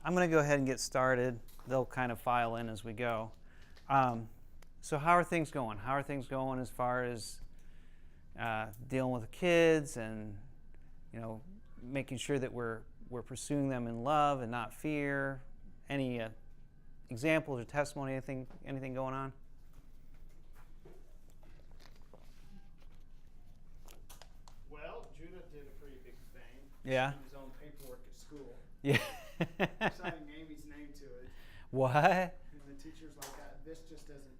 I'm going to go ahead and get started. They'll kind of file in as we go. So how are things going? How are things going as far as dealing with the kids and, making sure that we're pursuing them in love and not fear? Any examples or testimony, anything going on? Well, Judah did a pretty big thing. Yeah. His own paperwork at school. Yeah. Signing Amy's name to it. What? And the teacher's like, this just doesn't,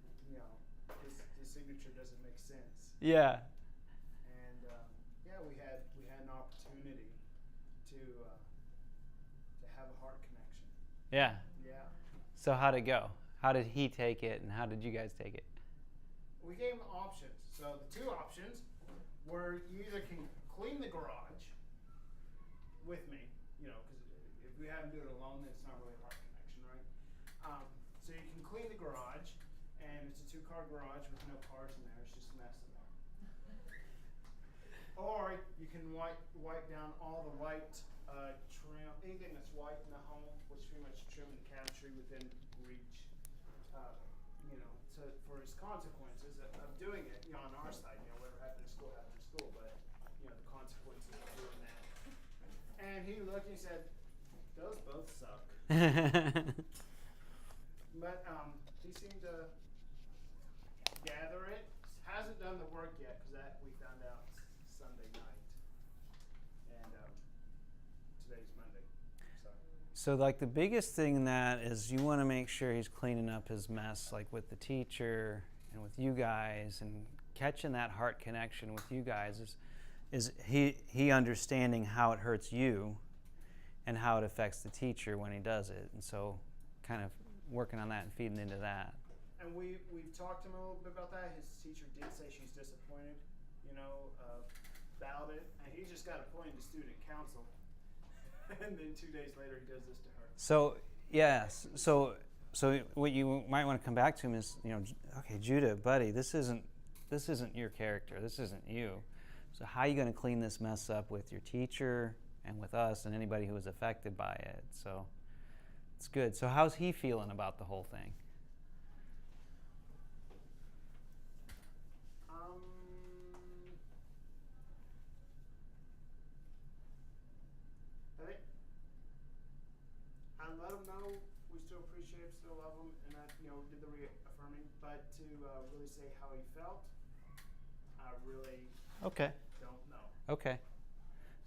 his signature doesn't make sense. Yeah. And we had an opportunity to have a heart connection. Yeah. Yeah. So how'd it go? How did he take it, and how did you guys take it? We gave him options. So the two options were you either can clean the garage with me, because if we have to do it alone, then it's not really a heart connection, right? So you can clean the garage, and it's a 2-car garage with no cars in there. It's just a mess in there. Or you can wipe down all the white trim, anything that's white in the home, which pretty much trim the cabinetry within reach. So for his consequences of doing it, on our side, whatever happened in school, but the consequences of doing that. And he looked and he said, "Those both suck." But he seemed to gather it. Hasn't done the work yet because that we found out Sunday night, and today's Monday. So like the biggest thing in that is you want to make sure he's cleaning up his mess, like with the teacher and with you guys, and catching that heart connection with you guys is he understanding how it hurts you and how it affects the teacher when he does it, and so kind of working on that and feeding into that. And we've talked to him a little bit about that. His teacher did say she's disappointed, about it, and he just got appointed to student council. And then 2 days later, he does this to her. So yes, so what you might want to come back to him is, okay, Judah, buddy, this isn't your character. This isn't you. So how are you going to clean this mess up with your teacher and with us and anybody who was affected by it? So it's good. So how's he feeling about the whole thing? I let him know we still appreciate him, still love him, and I, did the reaffirming. But to really say how he felt, I really don't know. Okay,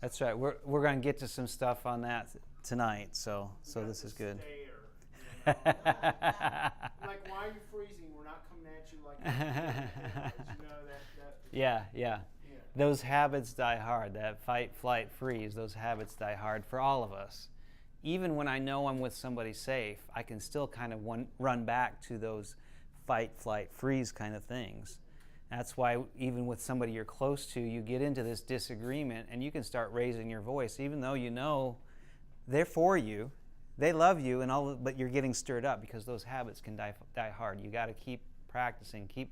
that's right. We're going to get to some stuff on that tonight. So this is good. Like, why are you freezing? We're not coming at you like that. Yeah. Those habits die hard. That fight, flight, freeze. Those habits die hard for all of us. Even when I know I'm with somebody safe, I can still kind of run back to those fight, flight, freeze kind of things. That's why even with somebody you're close to, you get into this disagreement and you can start raising your voice, even though they're for you, they love you, and all, but you're getting stirred up because those habits can die hard. You got to keep practicing, keep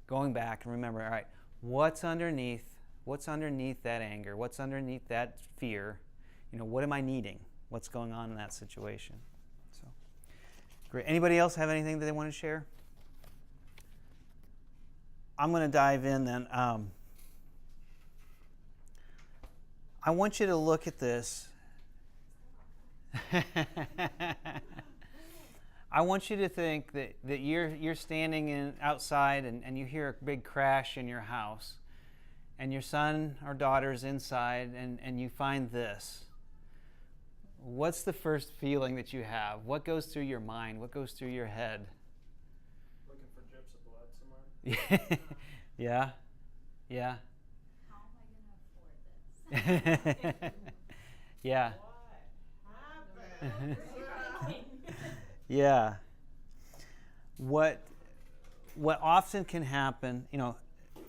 going back, and remember, all right, what's underneath that anger? What's underneath that fear? What am I needing? What's going on in that situation? So, great. Anybody else have anything that they want to share? I'm going to dive in then. I want you to look at this. I want you to think that you're standing outside and you hear a big crash in your house, and your son or daughter's inside, and you find this. What's the first feeling that you have? What goes through your mind? What goes through your head? Looking for drips of blood somewhere? Yeah. How am I going to afford this? Yeah. What happened? Yeah. What often can happen,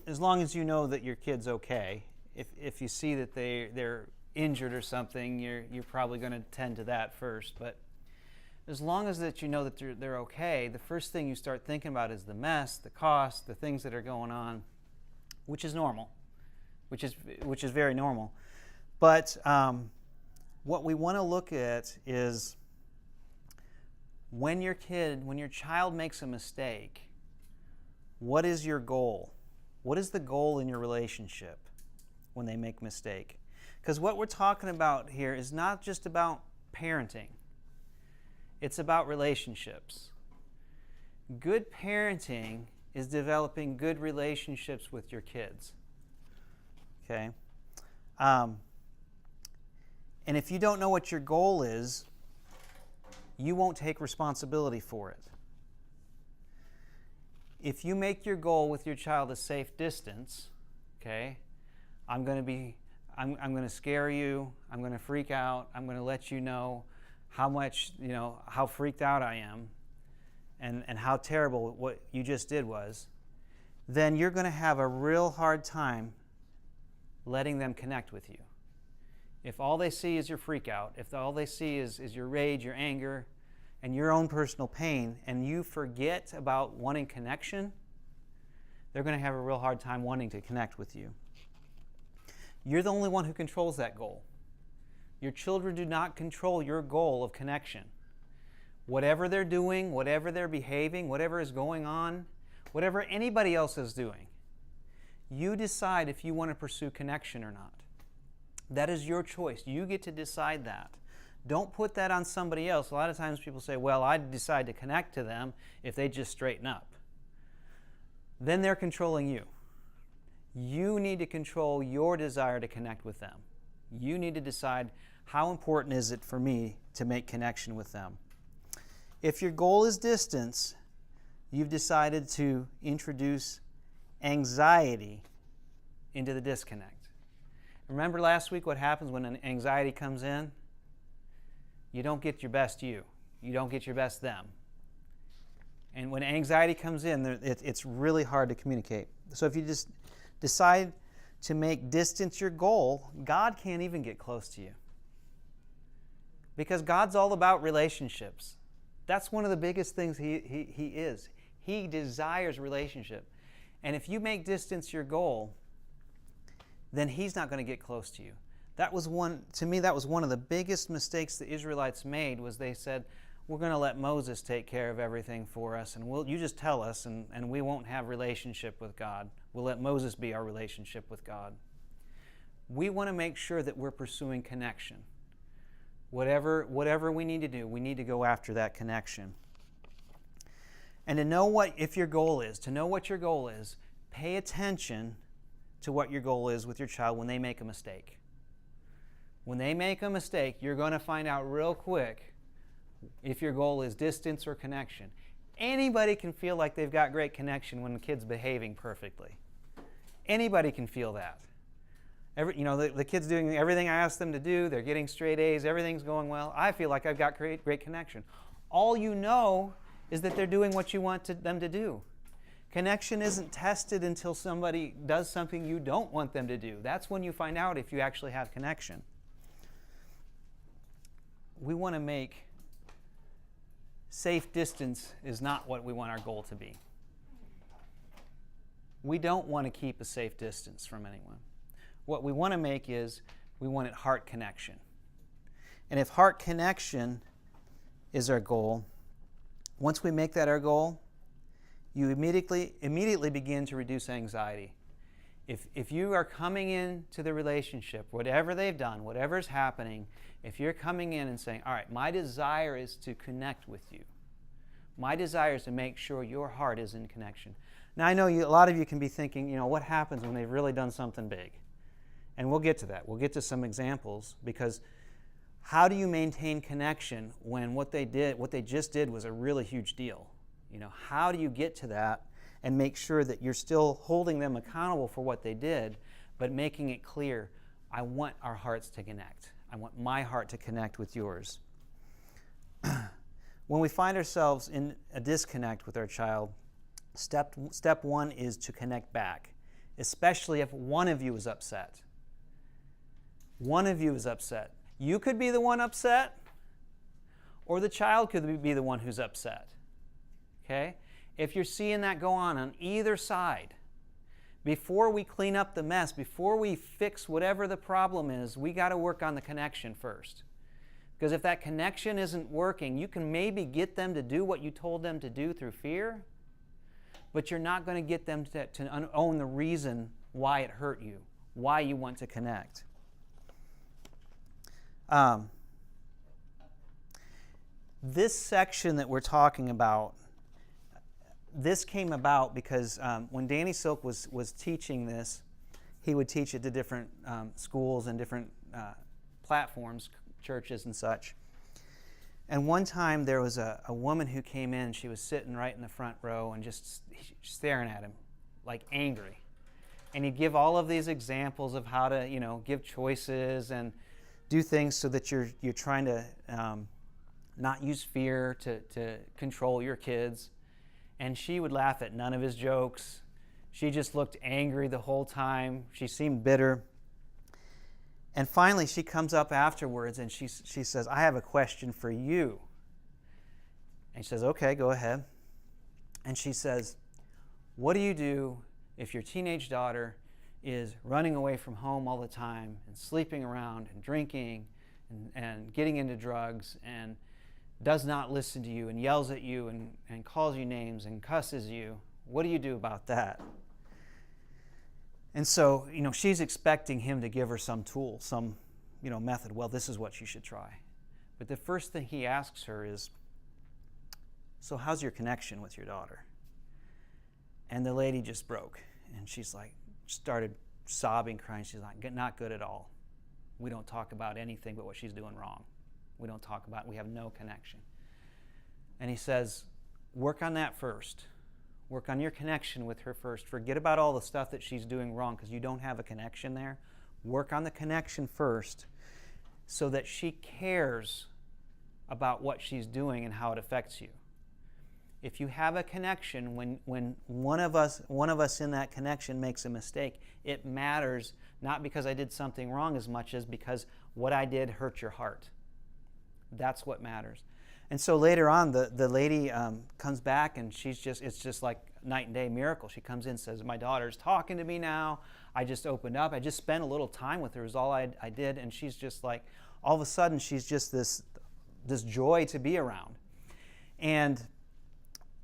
as long as you know that your kid's okay, if you see that they're injured or something, you're probably going to tend to that first. But as long as that you know that they're okay, the first thing you start thinking about is the mess, the cost, the things that are going on, which is normal, which is very normal. But what we want to look at is when your child makes a mistake, what is your goal? What is the goal in your relationship when they make a mistake? Because what we're talking about here is not just about parenting. It's about relationships. Good parenting is developing good relationships with your kids. Okay? And if you don't know what your goal is, you won't take responsibility for it. If you make your goal with your child a safe distance, okay, I'm going to scare you, I'm going to freak out, I'm going to let you know how freaked out I am and how terrible what you just did was, then you're going to have a real hard time letting them connect with you. If all they see is your freak out, if all they see is your rage, your anger, and your own personal pain, and you forget about wanting connection, they're going to have a real hard time wanting to connect with you. You're the only one who controls that goal. Your children do not control your goal of connection. Whatever they're doing, whatever they're behaving, whatever is going on, whatever anybody else is doing, you decide if you want to pursue connection or not. That is your choice. You get to decide that. Don't put that on somebody else. A lot of times people say, well, I'd decide to connect to them if they just straighten up. Then they're controlling you. You need to control your desire to connect with them. You need to decide, how important is it for me to make connection with them? If your goal is distance, you've decided to introduce anxiety into the disconnect. Remember last week what happens when an anxiety comes in? You don't get your best you. You don't get your best them. And when anxiety comes in, it's really hard to communicate. So if you just decide to make distance your goal, God can't even get close to you. Because God's all about relationships. That's one of the biggest things He is. He desires relationship. And if you make distance your goal, then He's not going to get close to you. That was one of the biggest mistakes the Israelites made, was they said, we're going to let Moses take care of everything for us, and you just tell us, and we won't have relationship with God. We'll let Moses be our relationship with God. We want to make sure that we're pursuing connection. Whatever we need to do, we need to go after that connection. And to know what your goal is, pay attention to what your goal is with your child when they make a mistake. When they make a mistake, you're going to find out real quick if your goal is distance or connection. Anybody can feel like they've got great connection when the kid's behaving perfectly. Anybody can feel that. The kid's doing everything I ask them to do. They're getting straight A's. Everything's going well. I feel like I've got great connection. All you know is that they're doing what you want them to do. Connection isn't tested until somebody does something you don't want them to do. That's when you find out if you actually have connection. We want to make safe distance is not what we want our goal to be. We don't want to keep a safe distance from anyone. What we want to make is we want heart connection. And if heart connection is our goal, once we make that our goal, you immediately begin to reduce anxiety. If you are coming into the relationship, whatever they've done, whatever's happening, if you're coming in and saying, all right, my desire is to connect with you. My desire is to make sure your heart is in connection. Now, I know a lot of you can be thinking, what happens when they've really done something big? And we'll get to that. We'll get to some examples, because how do you maintain connection when what they just did was a really huge deal? How do you get to that and make sure that you're still holding them accountable for what they did, but making it clear, I want our hearts to connect. I want my heart to connect with yours. When we find ourselves in a disconnect with our child, step one is to connect back, especially if one of you is upset. One of you is upset. You could be the one upset, or the child could be the one who's upset. Okay? If you're seeing that go on either side, before we clean up the mess, before we fix whatever the problem is, we got to work on the connection first. Because if that connection isn't working, you can maybe get them to do what you told them to do through fear, but you're not going to get them to own the reason why it hurt you, why you want to connect. This section that we're talking about, this came about because when Danny Silk was teaching this, he would teach it to different schools and different platforms, churches and such. And one time there was a woman who came in. She was sitting right in the front row and just staring at him, like angry. And he'd give all of these examples of how to, give choices and do things so that you're trying to not use fear to control your kids. And she would laugh at none of his jokes. She just looked angry the whole time. She seemed bitter. And finally, she comes up afterwards and she says, I have a question for you. And he says, okay, go ahead. And she says, what do you do if your teenage daughter is running away from home all the time and sleeping around and drinking and getting into drugs and does not listen to you and yells at you and calls you names and cusses you? What do you do about that? And so, she's expecting him to give her some tool, some, method. Well, this is what you should try. But the first thing he asks her is, so how's your connection with your daughter? And the lady just broke. And she's like, started sobbing, crying. She's like, not good at all. We don't talk about anything but what she's doing wrong. We have no connection. And he says, work on that first. Work on your connection with her first. Forget about all the stuff that she's doing wrong because you don't have a connection there. Work on the connection first so that she cares about what she's doing and how it affects you. If you have a connection, when one of us in that connection makes a mistake, it matters not because I did something wrong as much as because what I did hurt your heart. That's what matters. And so later on, the lady comes back and it's just like night and day miracle. She comes in and says, my daughter's talking to me now. I just opened up. I just spent a little time with her is all I did. And she's just like, all of a sudden, she's just this joy to be around. And,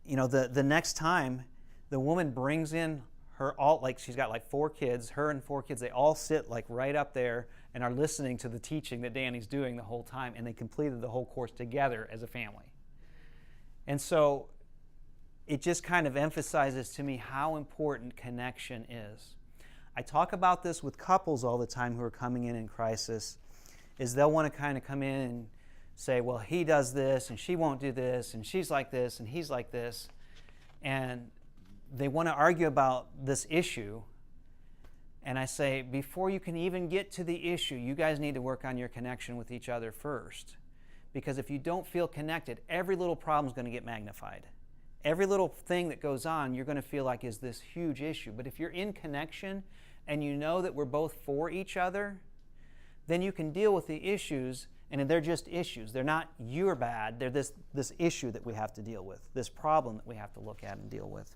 the next time, the woman brings in she's got 4 kids, her and 4 kids, they all sit right up there and are listening to the teaching that Danny's doing the whole time, and they completed the whole course together as a family. And so it just kind of emphasizes to me how important connection is. I talk about this with couples all the time who are coming in crisis, is they'll want to kind of come in and say, well, he does this, and she won't do this, and she's like this, and he's like this. And they want to argue about this issue. And I say, before you can even get to the issue, you guys need to work on your connection with each other first. Because if you don't feel connected, every little problem is going to get magnified. Every little thing that goes on, you're going to feel like is this huge issue. But if you're in connection and you know that we're both for each other, then you can deal with the issues, and they're just issues. They're not you're bad. They're this issue that we have to deal with, this problem that we have to look at and deal with.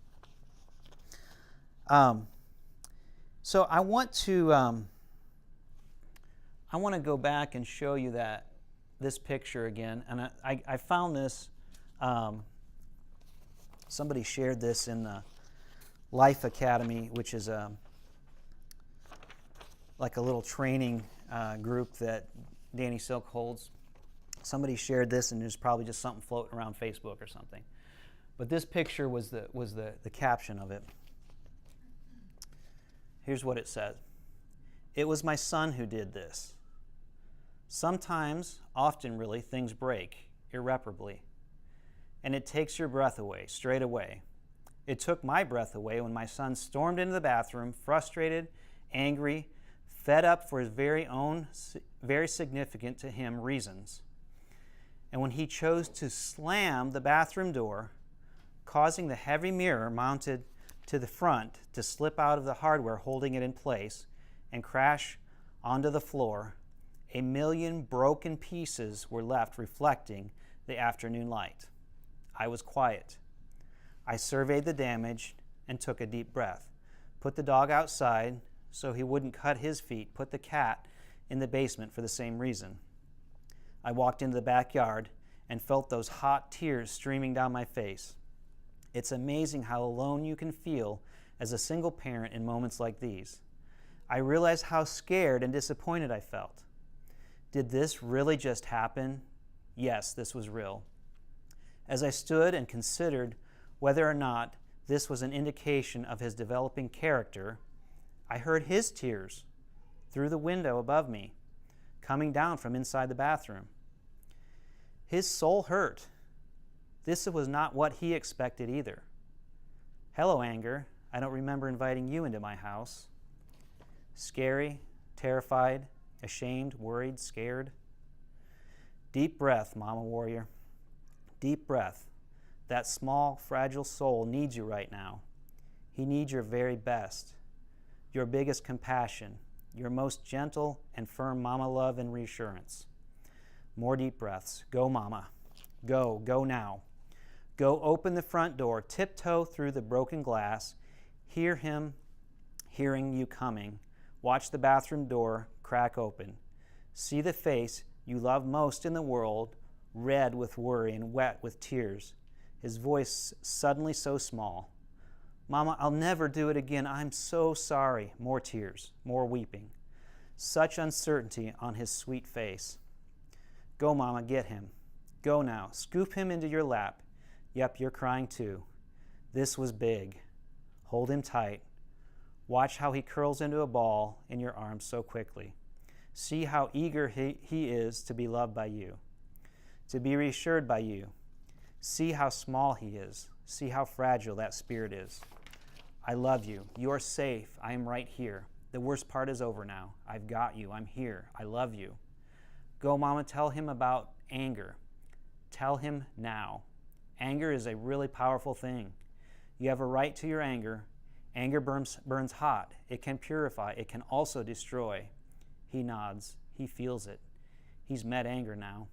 So I want to go back and show you this picture again, and I found this. Somebody shared this in the Life Academy, which is like a little training group that Danny Silk holds. Somebody shared this, and there's probably just something floating around Facebook or something. But this picture was the caption of it. Here's what it said. It was my son who did this. Sometimes, often really, things break irreparably, and it takes your breath away, straight away. It took my breath away when my son stormed into the bathroom, frustrated, angry, fed up for his very own, very significant to him reasons. And when he chose to slam the bathroom door, causing the heavy mirror mounted to the front to slip out of the hardware holding it in place and crash onto the floor, 1,000,000 broken pieces were left reflecting the afternoon light. I was quiet. I surveyed the damage and took a deep breath. Put the dog outside so he wouldn't cut his feet. Put the cat in the basement for the same reason. I walked into the backyard and felt those hot tears streaming down my face. It's amazing how alone you can feel as a single parent in moments like these. I realized how scared and disappointed I felt. Did this really just happen? Yes, this was real. As I stood and considered whether or not this was an indication of his developing character, I heard his tears through the window above me, coming down from inside the bathroom. His soul hurt. This was not what he expected either. Hello, anger. I don't remember inviting you into my house. Scary, terrified, ashamed, worried, scared. Deep breath, Mama Warrior. Deep breath. That small, fragile soul needs you right now. He needs your very best, your biggest compassion, your most gentle and firm mama love and reassurance. More deep breaths. Go, Mama. Go now. Go open the front door, tiptoe through the broken glass, hear him hearing you coming. Watch the bathroom door crack open. See the face you love most in the world, red with worry and wet with tears. His voice suddenly so small. Mama, I'll never do it again. I'm so sorry. More tears, more weeping. Such uncertainty on his sweet face. Go, Mama, get him. Go now. Scoop him into your lap. Yep, you're crying too. This was big. Hold him tight. Watch how he curls into a ball in your arms so quickly. See how eager he is to be loved by you, to be reassured by you. See how small he is. See how fragile that spirit is. I love you. You're safe. I am right here. The worst part is over now. I've got you. I'm here. I love you. Go, Mama, tell him about anger. Tell him now. Anger is a really powerful thing. You have a right to your anger. Anger burns hot. It can purify. It can also destroy. He nods. He feels it. He's met anger now.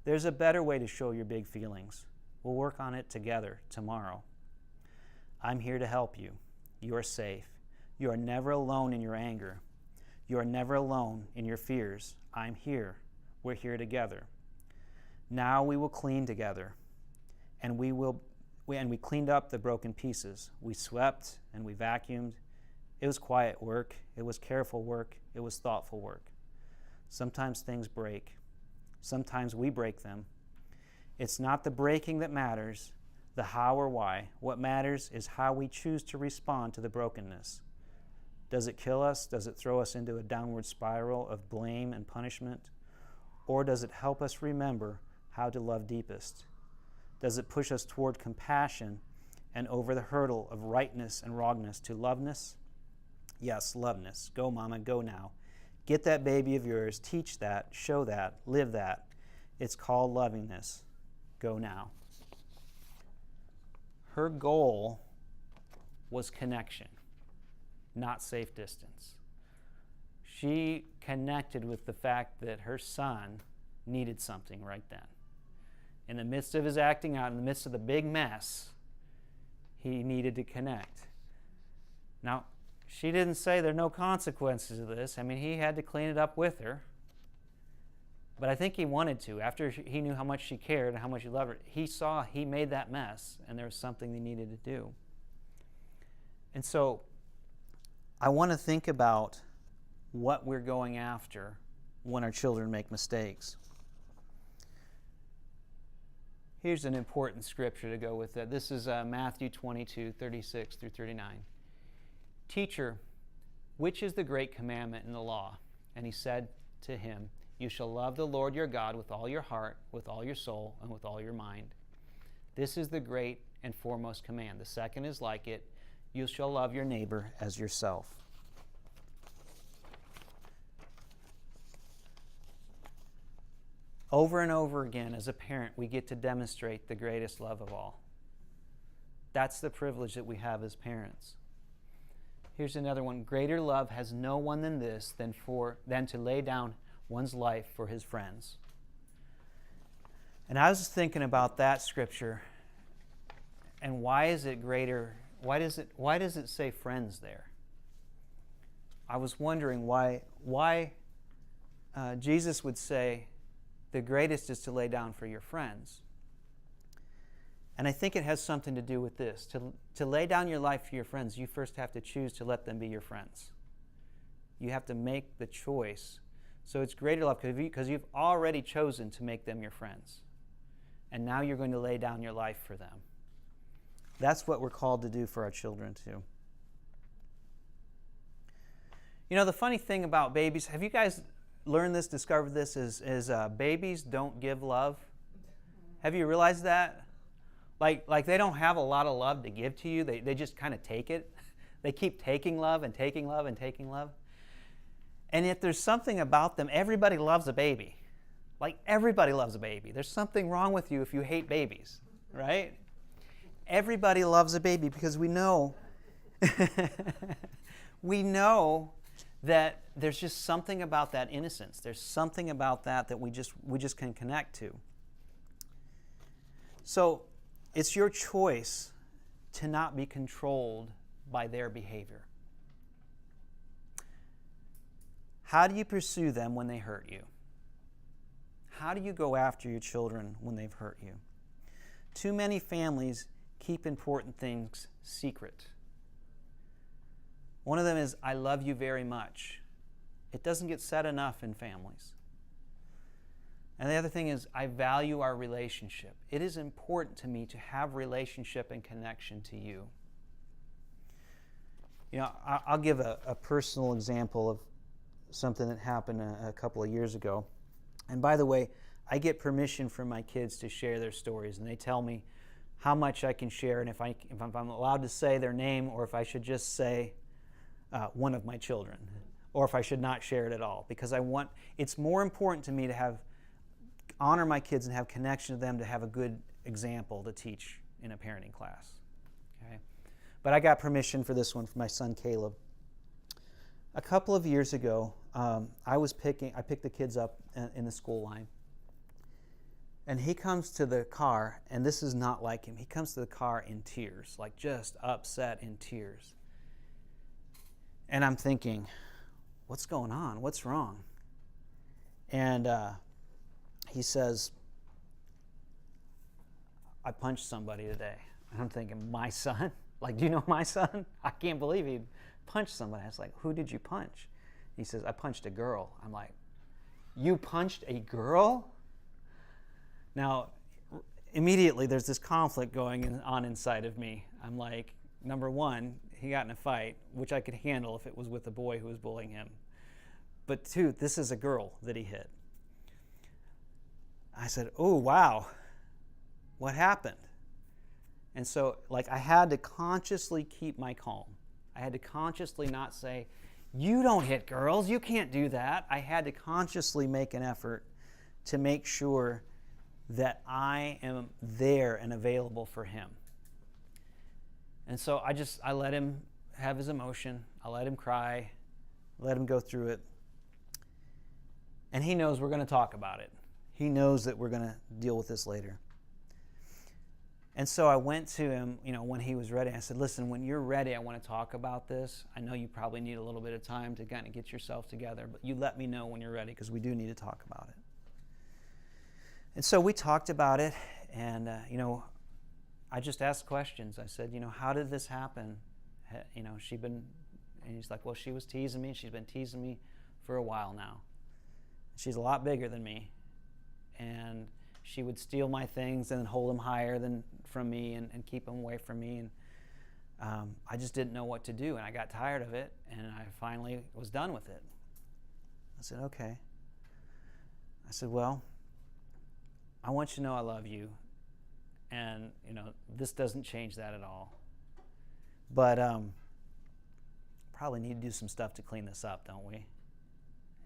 There's a better way to show your big feelings. We'll work on it together tomorrow. I'm here to help you. You are safe. You are never alone in your anger. You are never alone in your fears. I'm here. We're here together. Now we will clean together. And we cleaned up the broken pieces. We swept and we vacuumed. It was quiet work. It was careful work. It was thoughtful work. Sometimes things break. Sometimes we break them. It's not the breaking that matters, the how or why. What matters is how we choose to respond to the brokenness. Does it kill us? Does it throw us into a downward spiral of blame and punishment? Or does it help us remember how to love deepest? Does it push us toward compassion and over the hurdle of rightness and wrongness to loveness? Yes, loveness. Go, Mama, go now. Get that baby of yours, teach that, show that, live that. It's called lovingness. Go now. Her goal was connection, not safe distance. She connected with the fact that her son needed something right then. In the midst of his acting out, in the midst of the big mess, he needed to connect. Now, she didn't say there are no consequences of this. I mean, he had to clean it up with her. But I think he wanted to. After he knew how much she cared and how much he loved her, he saw he made that mess, and there was something he needed to do. And so I want to think about what we're going after when our children make mistakes. Here's an important scripture to go with that. This is Matthew 22, 36 through 39. Teacher, which is the great commandment in the law? And he said to him, you shall love the Lord your God with all your heart, with all your soul, and with all your mind. This is the great and foremost command. The second is like it. You shall love your neighbor as yourself. Over and over again, as a parent, we get to demonstrate the greatest love of all. That's the privilege that we have as parents. Here's another one. Greater love has no one than this, than to lay down one's life for his friends. And I was thinking about that scripture, and why is it greater? Why does it say friends there? I was wondering why Jesus would say, the greatest is to lay down for your friends. And I think it has something to do with this. To lay down your life for your friends, you first have to choose to let them be your friends. You have to make the choice. So it's greater love because you've already chosen to make them your friends. And now you're going to lay down your life for them. That's what we're called to do for our children too. You know, the funny thing about babies, have you guys learned this, discovered this, is babies don't give love? Have you realized that? Like they don't have a lot of love to give to you. They just kind of take it. They keep taking love and taking love and taking love. And yet there's something about them. Everybody loves a baby. Like everybody loves a baby. There's something wrong with you if you hate babies, right? Everybody loves a baby because we know that there's just something about that innocence. There's something about that we just can connect to. So it's your choice to not be controlled by their behavior. How do you pursue them when they hurt you? How do you go after your children when they've hurt you? Too many families keep important things secret. One of them is, I love you very much. It doesn't get said enough in families. And the other thing is, I value our relationship. It is important to me to have relationship and connection to you. You know, I'll give a personal example of something that happened a couple of years ago. And by the way, I get permission from my kids to share their stories, and they tell me how much I can share, and if I'm allowed to say their name, or if I should just say one of my children, or if I should not share it at all, because it's more important to me to honor my kids and have connection to them, to have a good example to teach in a parenting class. Okay? But I got permission for this one from my son Caleb. A couple of years ago, I picked the kids up in the school line. And he comes to the car, and this is not like him. He comes to the car in tears, like just upset in tears. And I'm thinking, what's going on? What's wrong? And he says, I punched somebody today. And I'm thinking, my son? Like, do you know my son? I can't believe he punched somebody. I was like, who did you punch? He says, I punched a girl. I'm like, you punched a girl? Now, immediately there's this conflict going on inside of me. I'm like, number one, he got in a fight, which I could handle if it was with a boy who was bullying him. But two, this is a girl that he hit. I said, oh, wow, what happened? And so, I had to consciously keep my calm. I had to consciously not say, you don't hit girls, you can't do that. I had to consciously make an effort to make sure that I am there and available for him. And so I let him have his emotion. I let him cry, let him go through it. And he knows we're going to talk about it. He knows that we're going to deal with this later. And so I went to him, when he was ready. I said, listen, when you're ready, I want to talk about this. I know you probably need a little bit of time to kind of get yourself together, but you let me know when you're ready, because we do need to talk about it. And so we talked about it, and, I just asked questions. I said, how did this happen? And he's like, well, she was teasing me. She's been teasing me for a while now. She's a lot bigger than me. And she would steal my things and hold them higher from me and keep them away from me. And I just didn't know what to do. And I got tired of it, and I finally was done with it. I said, okay. I said, well, I want you to know I love you. And, this doesn't change that at all. But probably need to do some stuff to clean this up, don't we? He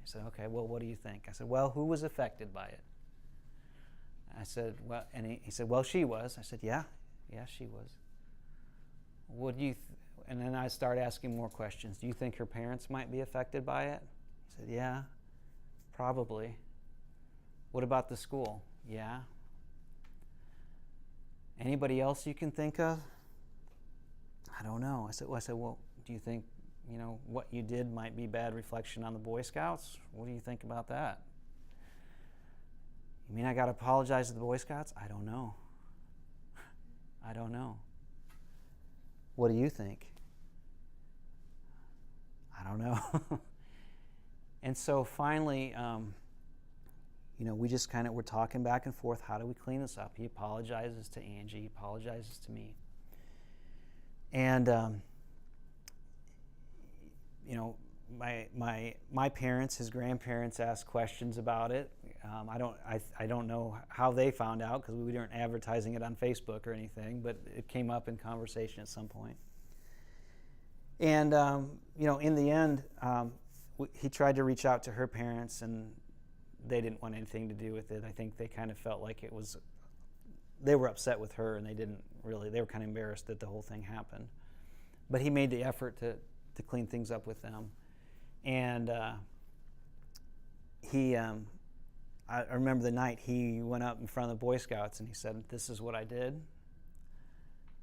said, okay, well, what do you think? I said, well, who was affected by it? I said, well, and he said, well, she was. I said, yeah, she was. What do you, and then I started asking more questions. Do you think her parents might be affected by it? He said, yeah, probably. What about the school? Yeah. Anybody else you can think of? I don't know. I said, well, do you think, what you did might be bad reflection on the Boy Scouts? What do you think about that? You mean I got to apologize to the Boy Scouts? I don't know. I don't know. What do you think? I don't know. And so finally, we just kind of were talking back and forth. How do we clean this up? He apologizes to Angie. He apologizes to me. And my parents, his grandparents, asked questions about it. I don't know how they found out because we weren't advertising it on Facebook or anything, but it came up in conversation at some point. And in the end, he tried to reach out to her parents, and they didn't want anything to do with it. I think they kind of felt like they were upset with her, and they were kind of embarrassed that the whole thing happened. But he made the effort to clean things up with them. And I remember the night he went up in front of the Boy Scouts and he said, "This is what I did,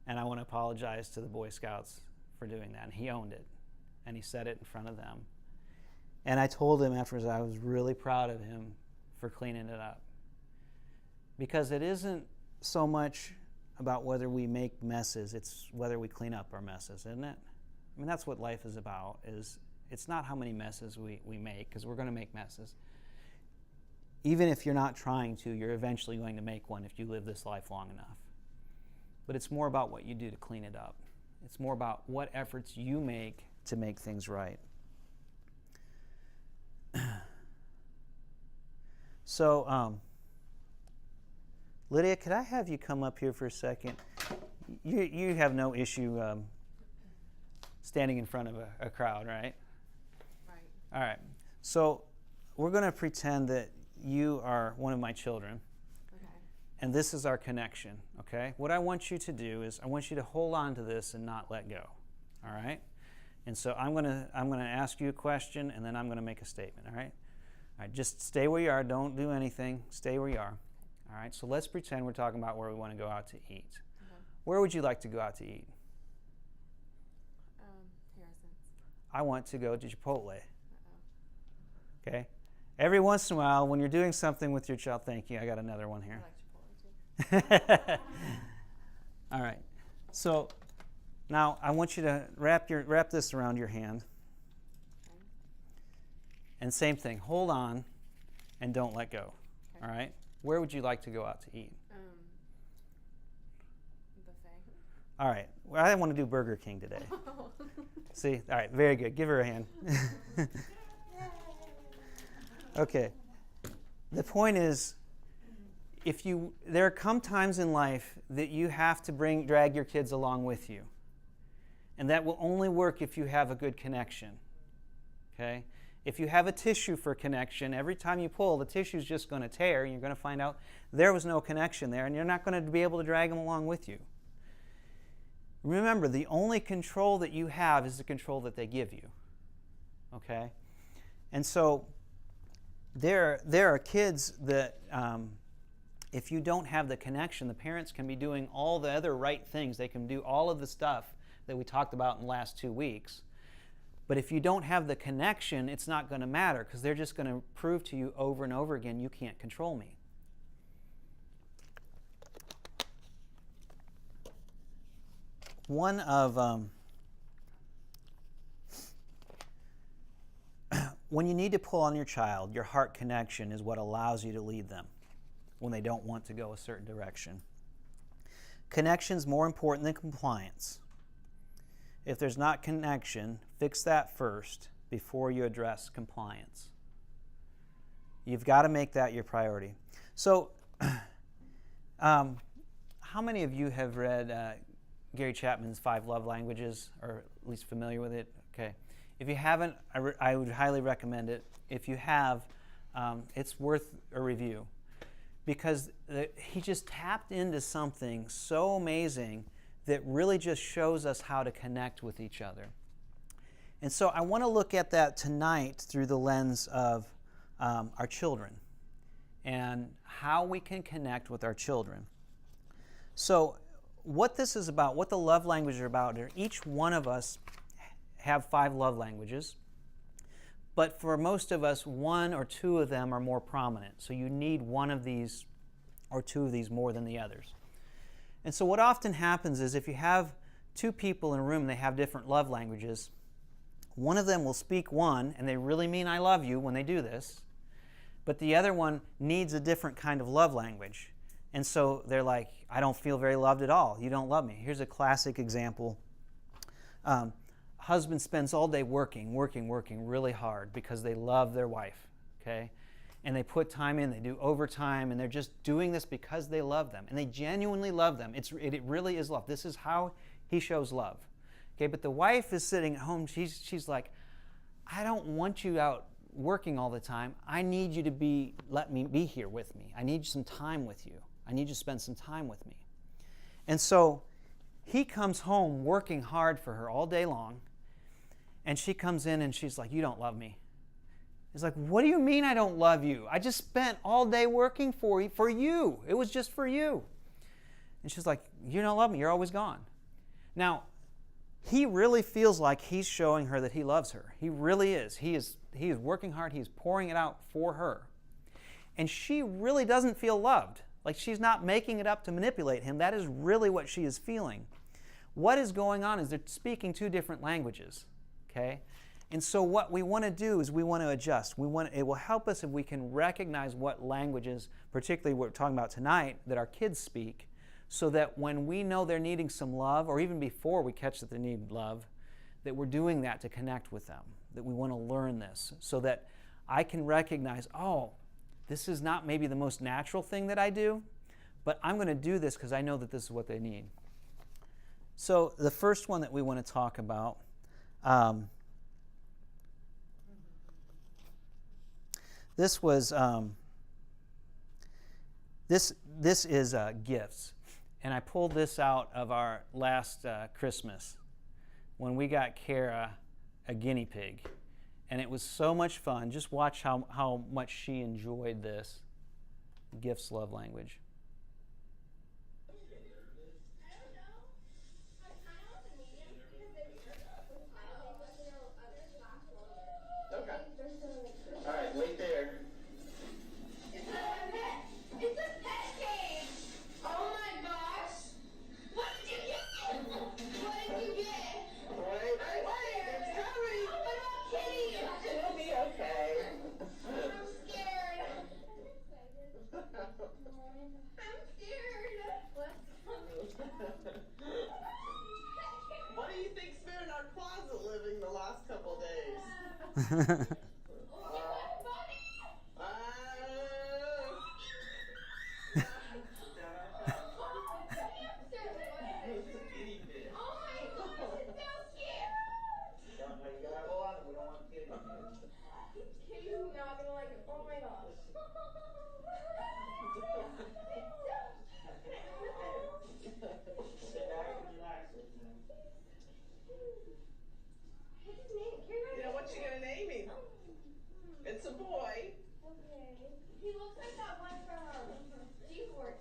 and I want to apologize to the Boy Scouts for doing that." And he owned it, and he said it in front of them. And I told him afterwards I was really proud of him for cleaning it up. Because it isn't so much about whether we make messes, it's whether we clean up our messes, isn't it? I mean, that's what life is about. It's not how many messes we make, because we're going to make messes. Even if you're not trying to, you're eventually going to make one if you live this life long enough. But it's more about what you do to clean it up. It's more about what efforts you make to make things right. So, Lydia, could I have you come up here for a second? You have no issue standing in front of a crowd, right? Right. All right. So we're going to pretend that you are one of my children. Okay. And this is our connection, okay? What I want you to do is I want you to hold on to this and not let go, all right? And so I'm going to ask you a question, and then I'm going to make a statement, all right? All right, just stay where you are. Don't do anything. Stay where you are. All right, so let's pretend we're talking about where we want to go out to eat. Okay. Where would you like to go out to eat? Harrison's. I want to go to Chipotle. Uh-oh. Okay? Every once in a while, when you're doing something with your child, thank you, I got another one here. I like Chipotle too. All right. So now I want you to wrap this around your hand. Okay. And same thing, hold on and don't let go. Okay. All right? Where would you like to go out to eat? Buffet. All right. Well, I want to do Burger King today. See? All right. Very good. Give her a hand. Okay. The point is, there come times in life that you have to drag your kids along with you. And that will only work if you have a good connection. Okay? If you have a tissue for connection, every time you pull, the tissue's just going to tear, and you're going to find out there was no connection there, and you're not going to be able to drag them along with you. Remember, the only control that you have is the control that they give you. Okay? And so there are kids that if you don't have the connection, the parents can be doing all the other right things. They can do all of the stuff that we talked about in the last 2 weeks. But if you don't have the connection, it's not going to matter, because they're just going to prove to you over and over again, you can't control me. One of when you need to pull on your child, your heart connection is what allows you to lead them when they don't want to go a certain direction. Connection is more important than compliance. If there's not connection, fix that first before you address compliance. You've got to make that your priority. So, how many of you have read Gary Chapman's 5 Love Languages, or at least familiar with it? Okay. If you haven't, I would highly recommend it. If you have, it's worth a review, because he just tapped into something so amazing that really just shows us how to connect with each other. And so I want to look at that tonight through the lens of our children and how we can connect with our children. So what this is about, what the love languages are about, each one of us have 5 love languages, But for most of us, one or two of them are more prominent. So you need one of these or two of these more than the others. And so what often happens is if you have two people in a room and they have different love languages, one of them will speak one, and they really mean I love you when they do this, but the other one needs a different kind of love language. And so they're like, I don't feel very loved at all. You don't love me. Here's a classic example. Husband spends all day working really hard because they love their wife, okay? And they put time in, they do overtime, and they're just doing this because they love them. And they genuinely love them. It really is love. This is how he shows love. Okay, but the wife is sitting at home, she's like, I don't want you out working all the time. I need you to let me be here with me. I need some time with you. I need you to spend some time with me. And so he comes home working hard for her all day long, and she comes in and she's like, you don't love me. He's like, what do you mean I don't love you? I just spent all day working for you. It was just for you. And she's like, you don't love me. You're always gone. Now, he really feels like he's showing her that he loves her. He really is. He is working hard. He's pouring it out for her. And she really doesn't feel loved. Like she's not making it up to manipulate him. That is really what she is feeling. What is going on is they're speaking two different languages. Okay? And so what we want to do is we want to adjust. It will help us if we can recognize what languages, particularly what we're talking about tonight, that our kids speak, so that when we know they're needing some love, or even before we catch that they need love, that we're doing that to connect with them, that we want to learn this, so that I can recognize, oh, this is not maybe the most natural thing that I do, but I'm going to do this because I know that this is what they need. So the first one that we want to talk about, this is gifts. And I pulled this out of our last Christmas when we got Kara a guinea pig. And it was so much fun. Just watch how much she enjoyed this. Gifts, love language. Okay. All right, wait there. It's a pet cave! Oh my gosh! What did you get? What did you get? Wait, it's coming. What about Kitty? It'll be okay. I'm scared. I'm scared. What do you think's been in our closet living the last couple days? Not gonna like it. Oh my gosh. Sit back and relax. What's his name? Yeah, what you gonna name him? It's a boy. Okay. He looks like that one from G-Force.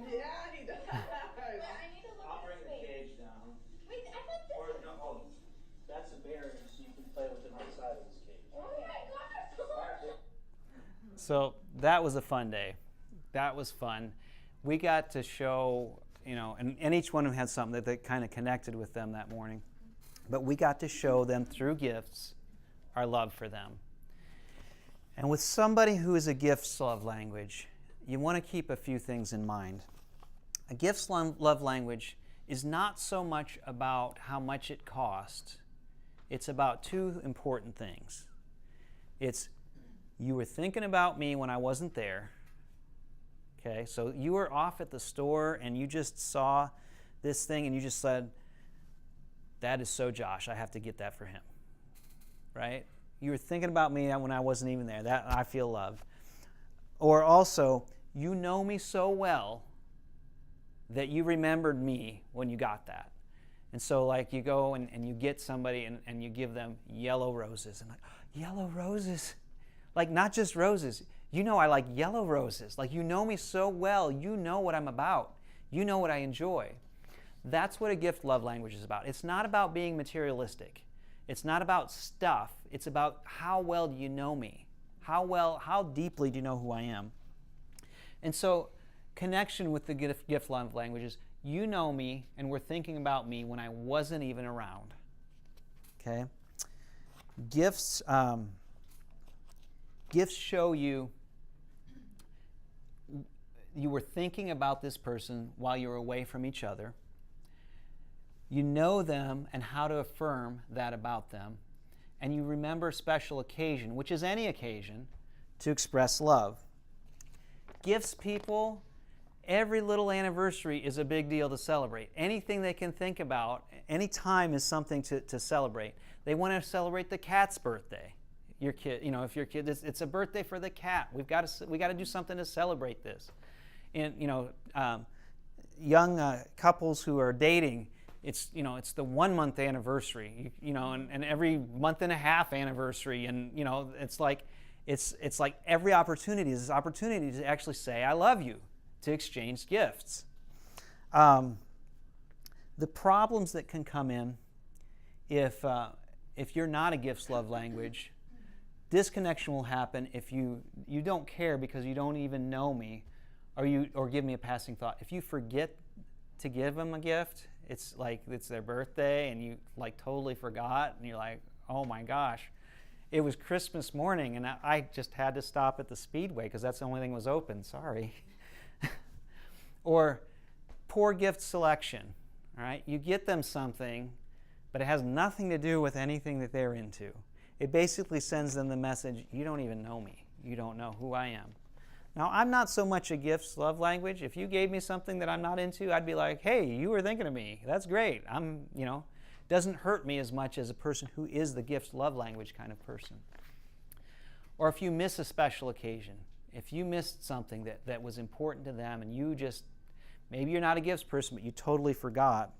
Yeah, he does. But I need to look I'll at bring his the face. cage down. Wait, I thought this Or was... no, oh, that's a barrier so you can play with him outside of his cage. Oh my gosh! So that was a fun day. That was fun. We got to show, and each one of them had something that kind of connected with them that morning. But we got to show them through gifts our love for them. And with somebody who is a gifts love language, you want to keep a few things in mind. A gifts love language is not so much about how much it costs. It's about two important things. It's you were thinking about me when I wasn't there. Okay, so you were off at the store and you just saw this thing and you just said, that is so Josh, I have to get that for him. Right? You were thinking about me when I wasn't even there. That I feel loved. Or also, you know me so well that you remembered me when you got that. And so like you go and you get somebody and you give them yellow roses. And like, yellow roses? Like not just roses. You know I like yellow roses. Like you know me so well. You know what I'm about. You know what I enjoy. That's what a gift love language is about. It's not about being materialistic. It's not about stuff. It's about how well do you know me? How deeply do you know who I am? And so connection with the gift love languages, you know me and were thinking about me when I wasn't even around. Okay? Gifts show you were thinking about this person while you were away from each other. You know them and how to affirm that about them. And you remember a special occasion, which is any occasion, to express love. Gifts, people, every little anniversary is a big deal to celebrate. Anything they can think about, any time is something to celebrate. They want to celebrate the cat's birthday. Your kid, if your kid, it's a birthday for the cat. We got to do something to celebrate this. And young couples who are dating, it's the 1 month anniversary, and every month and a half anniversary, and it's like every opportunity is this opportunity to actually say I love you, to exchange gifts. The problems that can come in if you're not a gifts love language, disconnection will happen if you don't care because you don't even know me, or give me a passing thought. If you forget to give them a gift, it's like it's their birthday and you like totally forgot and you're like, oh my gosh, it was Christmas morning and I just had to stop at the Speedway because that's the only thing that was open, sorry. Or poor gift selection, all right? You get them something, but it has nothing to do with anything that they're into. It basically sends them the message, you don't even know me. You don't know who I am. Now, I'm not so much a gifts love language. If you gave me something that I'm not into, I'd be like, hey, you were thinking of me. That's great. Doesn't hurt me as much as a person who is the gifts love language kind of person. Or if you miss a special occasion, if you missed something that was important to them and you just, maybe you're not a gifts person, but you totally forgot,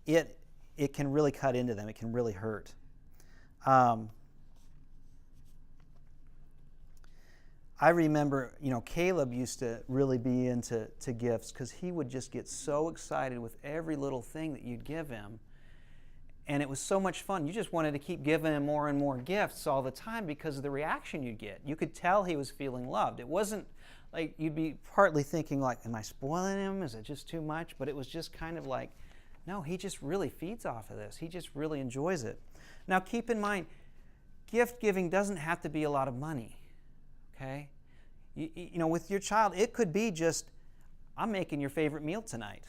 it can really cut into them. It can really hurt. I remember, Caleb used to really be into gifts because he would just get so excited with every little thing that you'd give him. And it was so much fun. You just wanted to keep giving him more and more gifts all the time because of the reaction you'd get. You could tell he was feeling loved. It wasn't like you'd be partly thinking like, am I spoiling him? Is it just too much? But it was just kind of like, no, he just really feeds off of this. He just really enjoys it. Now keep in mind, gift giving doesn't have to be a lot of money. Okay? With your child, it could be just, I'm making your favorite meal tonight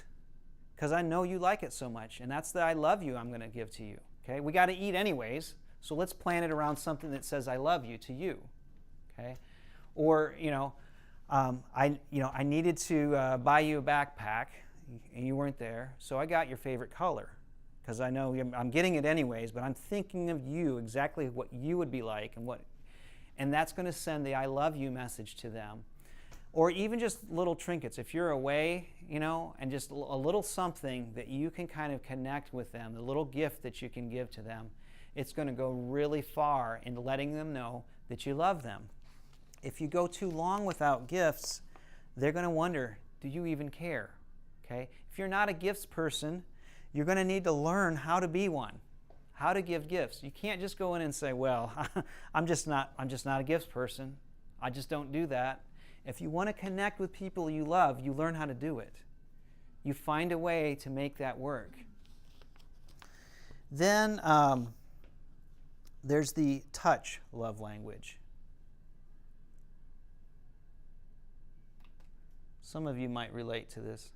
because I know you like it so much, and that's the I love you I'm going to give to you. Okay? We got to eat anyways, so let's plan it around something that says I love you to you. Okay? Or, I needed to buy you a backpack, and you weren't there, so I got your favorite color because I know I'm getting it anyways, but I'm thinking of you, exactly what you would be like and that's going to send the I love you message to them. Or even just little trinkets. If you're away, and just a little something that you can kind of connect with them, a little gift that you can give to them, it's going to go really far in letting them know that you love them. If you go too long without gifts, they're going to wonder, do you even care? Okay? If you're not a gifts person, you're going to need to learn how to be one. How to give gifts. You can't just go in and say, well, I'm just not a gifts person. I just don't do that. If you want to connect with people you love, you learn how to do it. You find a way to make that work. Then there's the touch love language. Some of you might relate to this.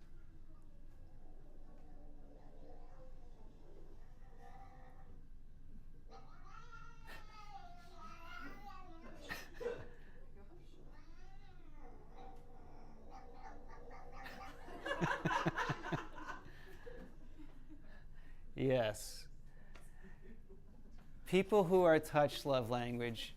Yes. People who are touch love language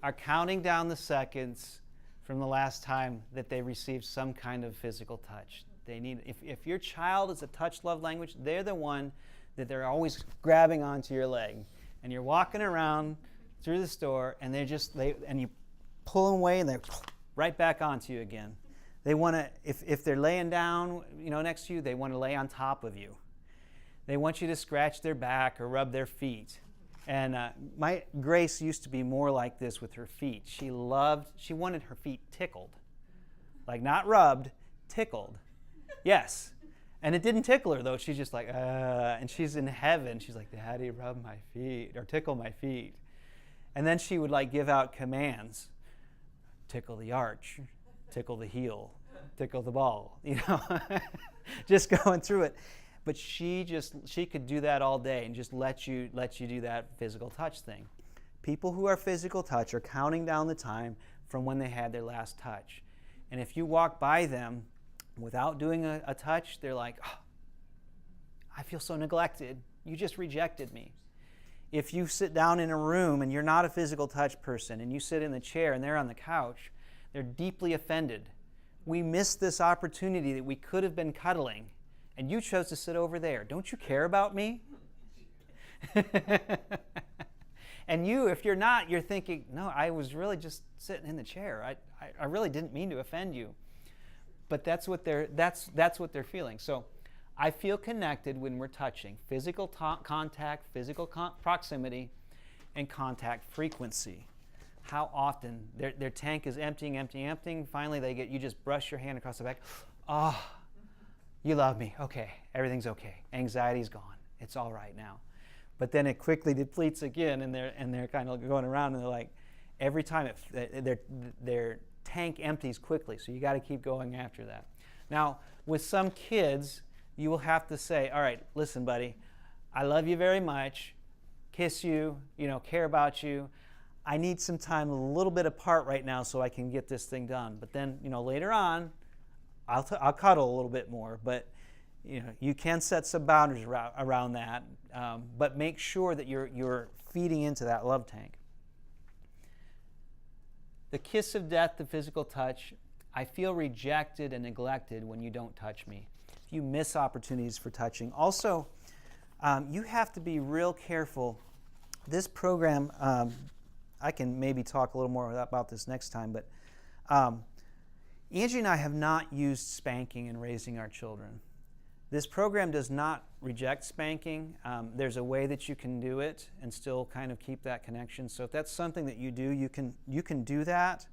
are counting down the seconds from the last time that they received some kind of physical touch. They need, if your child is a touch love language, they're the one that they're always grabbing onto your leg. And you're walking around through the store and and you pull them away and they're right back onto you again. They want to, if they're laying down, next to you, they want to lay on top of you. They want you to scratch their back or rub their feet. And my Grace used to be more like this with her feet. She wanted her feet tickled. Like not rubbed, tickled. Yes. And it didn't tickle her though. She's just like, and she's in heaven. She's like, Daddy, rub my feet or tickle my feet. And then she would like give out commands. Tickle the arch, tickle the heel, tickle the ball, just going through it. But she could do that all day and just let you do that physical touch thing. People who are physical touch are counting down the time from when they had their last touch. And if you walk by them without doing a touch, they're like, oh, I feel so neglected. You just rejected me. If you sit down in a room and you're not a physical touch person and you sit in the chair and they're on the couch, they're deeply offended. We missed this opportunity that we could have been cuddling, and you chose to sit over there. Don't you care about me? And you, if you're not, you're thinking, no, I was really just sitting in the chair. I really didn't mean to offend you. But that's what they're feeling. So I feel connected when we're touching. Physical contact, physical proximity, and contact frequency. How often their tank is emptying. Finally, you just brush your hand across the back. Oh, you love me. Okay, everything's okay. Anxiety's gone. It's all right now. But then it quickly depletes again, and they're kind of going around, and they're like, every time their tank empties quickly. So you got to keep going after that. Now, with some kids, you will have to say, all right, listen, buddy, I love you very much, kiss you, care about you. I need some time a little bit apart right now so I can get this thing done. But then, later on, I'll cuddle a little bit more. But, you can set some boundaries around that. But make sure that you're feeding into that love tank. The kiss of death, the physical touch, I feel rejected and neglected when you don't touch me. If you miss opportunities for touching. Also, you have to be real careful. This program, I can maybe talk a little more about this next time, but Angie and I have not used spanking in raising our children. This program does not reject spanking. There's a way that you can do it and still kind of keep that connection. So if that's something that you do, you can do that.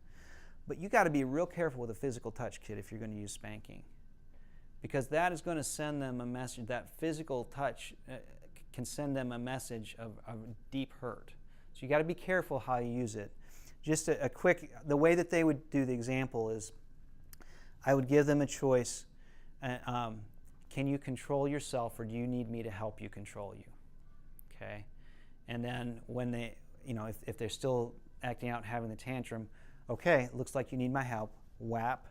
But you got to be real careful with a physical touch kid if you're going to use spanking, because that is going to send them a message. That physical touch can send them a message of deep hurt. So you got to be careful how you use it. Just a quick, the way that they would do the example is, I would give them a choice. Can you control yourself, or do you need me to help you control you? Okay? And then when they, if they're still acting out and having the tantrum, okay, looks like you need my help. WAP.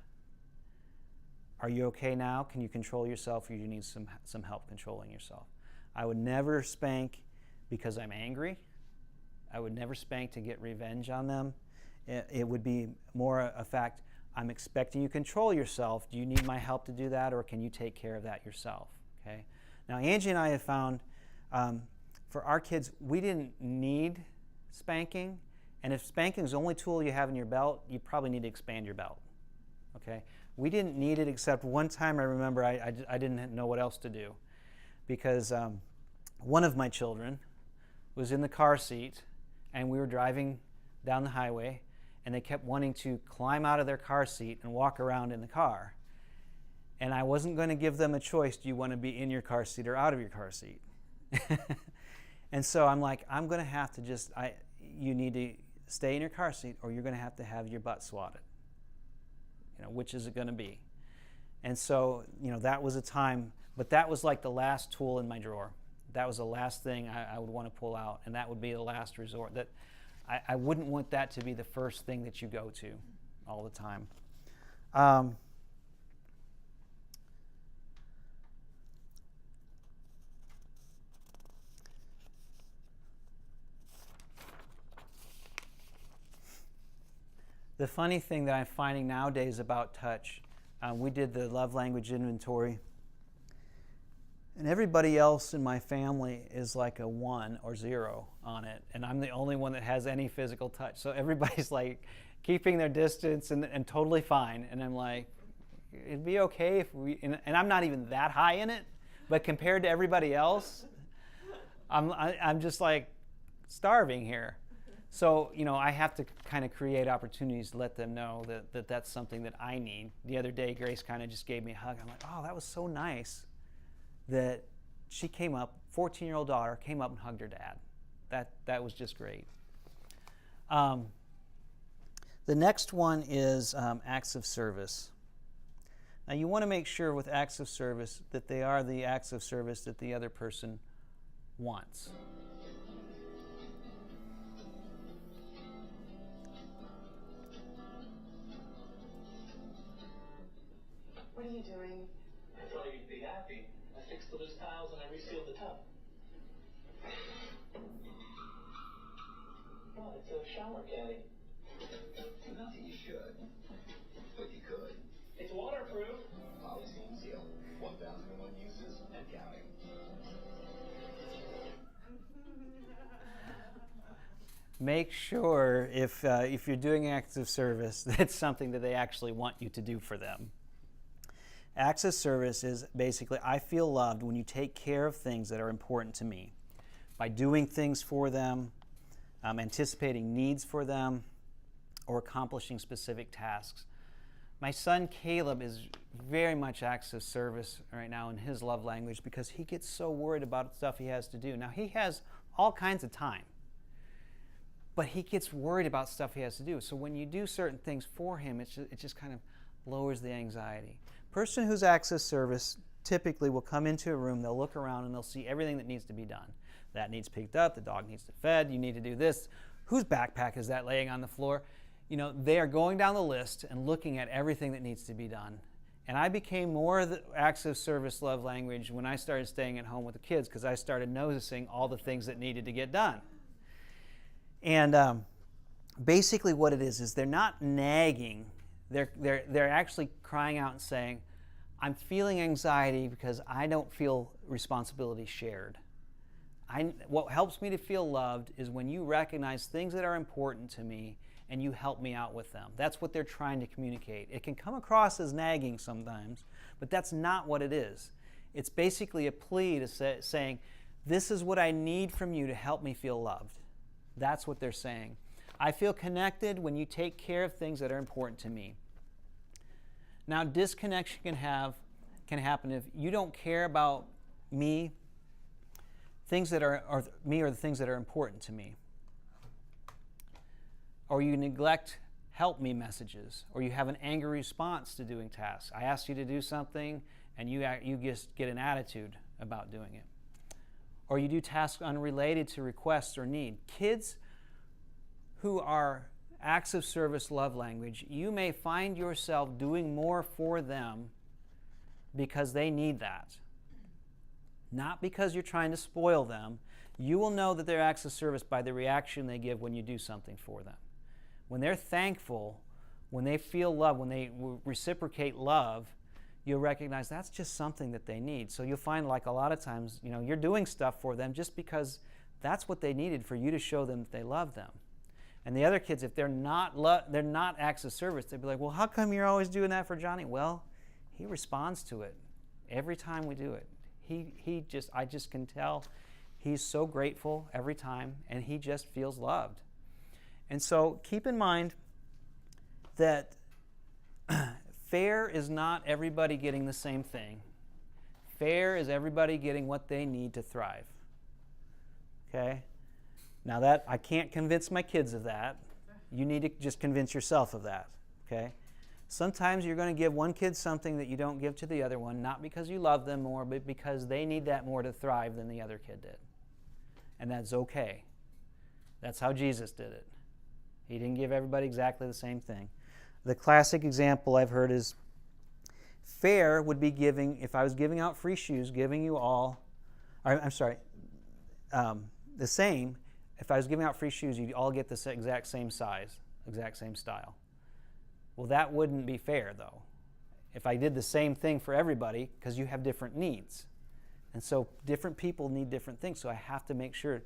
Are you okay now? Can you control yourself, or do you need some help controlling yourself? I would never spank because I'm angry. I would never spank to get revenge on them. It would be more a fact, I'm expecting you to control yourself. Do you need my help to do that, or can you take care of that yourself? Okay. Now, Angie and I have found for our kids, we didn't need spanking. And if spanking is the only tool you have in your belt, you probably need to expand your belt. Okay. We didn't need it, except one time I remember I didn't know what else to do, because one of my children was in the car seat, and we were driving down the highway, and they kept wanting to climb out of their car seat and walk around in the car. And I wasn't going to give them a choice, do you want to be in your car seat or out of your car seat? And so I'm like, I'm going to have to you need to stay in your car seat, or you're going to have your butt swatted. Which is it going to be? And so, that was a time, but that was like the last tool in my drawer. That was the last thing I would want to pull out, and that would be the last resort. That I wouldn't want that to be the first thing that you go to all the time. The funny thing that I'm finding nowadays about touch, we did the love language inventory, and everybody else in my family is like a 1 or 0 on it, and I'm the only one that has any physical touch. So everybody's like keeping their distance and totally fine, and I'm like, it'd be okay if we, and I'm not even that high in it, But compared to everybody else, I'm just like starving here. So, I have to kind of create opportunities to let them know that that's something that I need. The other day, Grace kind of just gave me a hug. I'm like, oh, that was so nice that she came up, 14-year-old daughter, came up and hugged her dad. That was just great. The next one is acts of service. Now, you want to make sure with acts of service that they are the acts of service that the other person wants. What are you doing? I thought you'd be happy. I fixed the loose tiles and I resealed the tub. Oh, it's a shower caddy. Not that you should, but you could. It's waterproof. Polythene seal, 1,001 uses and counting. Make sure if you're doing acts of service, that's something that they actually want you to do for them. Acts of service is basically, I feel loved when you take care of things that are important to me. By doing things for them, anticipating needs for them, or accomplishing specific tasks. My son Caleb is very much acts of service right now in his love language because he gets so worried about stuff he has to do. Now, he has all kinds of time, but he gets worried about stuff he has to do. So when you do certain things for him, it just kind of lowers the anxiety. Person who's acts of service typically will come into a room, they'll look around, and they'll see everything that needs to be done. That needs picked up, the dog needs to fed, you need to do this. Whose backpack is that laying on the floor? They are going down the list and looking at everything that needs to be done. And I became more the acts of service love language when I started staying at home with the kids because I started noticing all the things that needed to get done. And basically what it is they're not nagging. They're actually crying out and saying, I'm feeling anxiety because I don't feel responsibility shared. What helps me to feel loved is when you recognize things that are important to me and you help me out with them. That's what they're trying to communicate. It can come across as nagging sometimes, but that's not what it is. It's basically a plea to saying, this is what I need from you to help me feel loved. That's what they're saying. I feel connected when you take care of things that are important to me. Now, disconnection can happen if you don't care about me, things that are me or the things that are important to me. Or you neglect help me messages, or you have an angry response to doing tasks. I ask you to do something, and you just get an attitude about doing it. Or you do tasks unrelated to requests or need. Kids who are acts of service love language, you may find yourself doing more for them because they need that. Not because you're trying to spoil them. You will know that they're acts of service by the reaction they give when you do something for them. When they're thankful, when they feel love, when they reciprocate love, you'll recognize that's just something that they need. So you'll find like a lot of times, you're doing stuff for them just because that's what they needed for you to show them that they love them. And the other kids, if they're not acts of service, they'd be like, well, how come you're always doing that for Johnny? Well, he responds to it every time we do it. I just can tell he's so grateful every time, and he just feels loved. And so keep in mind that fair is not everybody getting the same thing. Fair is everybody getting what they need to thrive. Okay? Now that I can't convince my kids of that. You need to just convince yourself of that. Okay? Sometimes you're going to give one kid something that you don't give to the other one, not because you love them more, but because they need that more to thrive than the other kid did. And that's okay. That's how Jesus did it. He didn't give everybody exactly the same thing. The classic example I've heard is fair would be giving, if I was giving out free shoes, giving you all, the same. If I was giving out free shoes, you'd all get the exact same size, exact same style. Well, that wouldn't be fair, though. If I did the same thing for everybody, because you have different needs. And so different people need different things, so I have to make sure.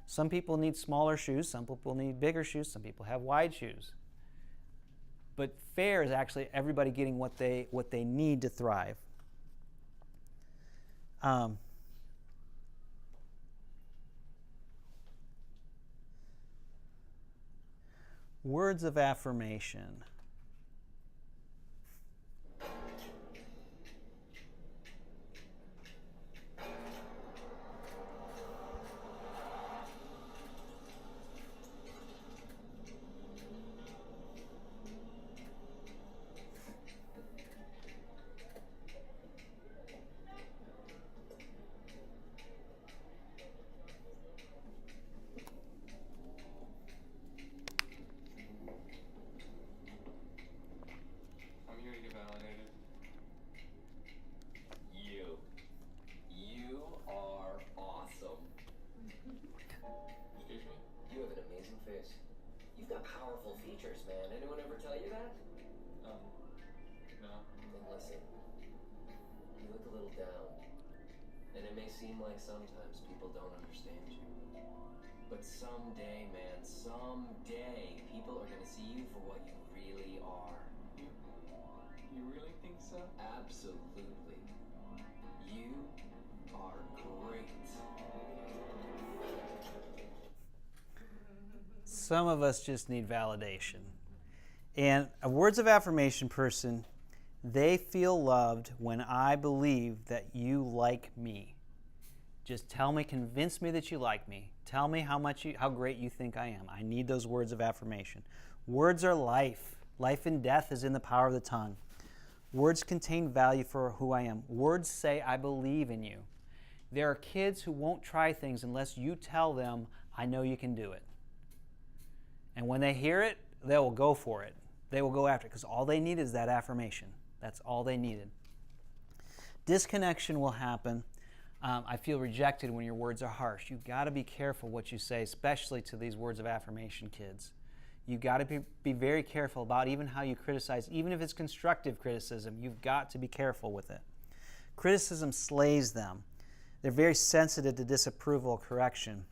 Some people need smaller shoes, some people need bigger shoes, some people have wide shoes. But fair is actually everybody getting what they need to thrive. Words of affirmation. I'm here to get validated. You are awesome. Excuse me? You have an amazing face. You've got powerful features, man. Anyone ever tell you that? No. Then listen. You look a little down. And it may seem like sometimes people don't understand you. But someday, man, someday, people are gonna see you for what you really are. You really think so? Absolutely. You are great. Some of us just need validation. And a words of affirmation person, they feel loved when I believe that you like me. Just tell me, convince me that you like me. Tell me how great you think I am. I need those words of affirmation. Words are life. Life and death is in the power of the tongue. Words contain value for who I am. Words say, I believe in you. There are kids who won't try things unless you tell them, I know you can do it. And when they hear it, they will go for it. They will go after it because all they need is that affirmation. That's all they needed. Disconnection will happen. I feel rejected when your words are harsh. You've got to be careful what you say, especially to these words of affirmation kids. You've got to be very careful about even how you criticize, even if it's constructive criticism. You've got to be careful with it. Criticism slays them. They're very sensitive to disapproval or correction.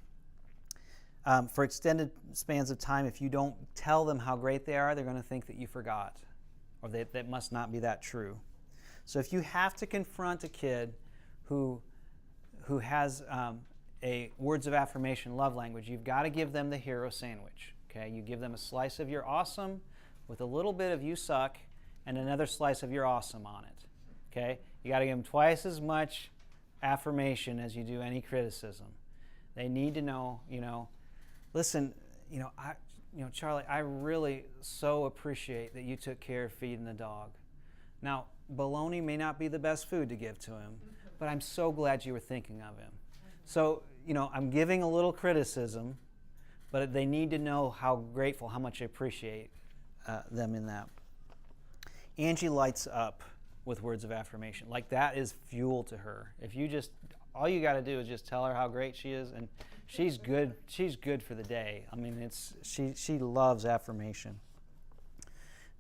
For extended spans of time, if you don't tell them how great they are, they're going to think that you forgot, or that must not be that true. So if you have to confront a kid who has a words of affirmation love language, you've got to give them the hero sandwich. Okay, you give them a slice of your awesome with a little bit of you suck and another slice of your awesome on it. Okay, you got to give them twice as much affirmation as you do any criticism. They need to know, listen, Charlie, I really so appreciate that you took care of feeding the dog. Now, bologna may not be the best food to give to him, but I'm so glad you were thinking of him. So, I'm giving a little criticism, but they need to know how grateful, how much I appreciate them in that. Angie lights up with words of affirmation. Like, that is fuel to her. If you all you got to do is just tell her how great she is, and she's good. She's good for the day. I mean, she loves affirmation.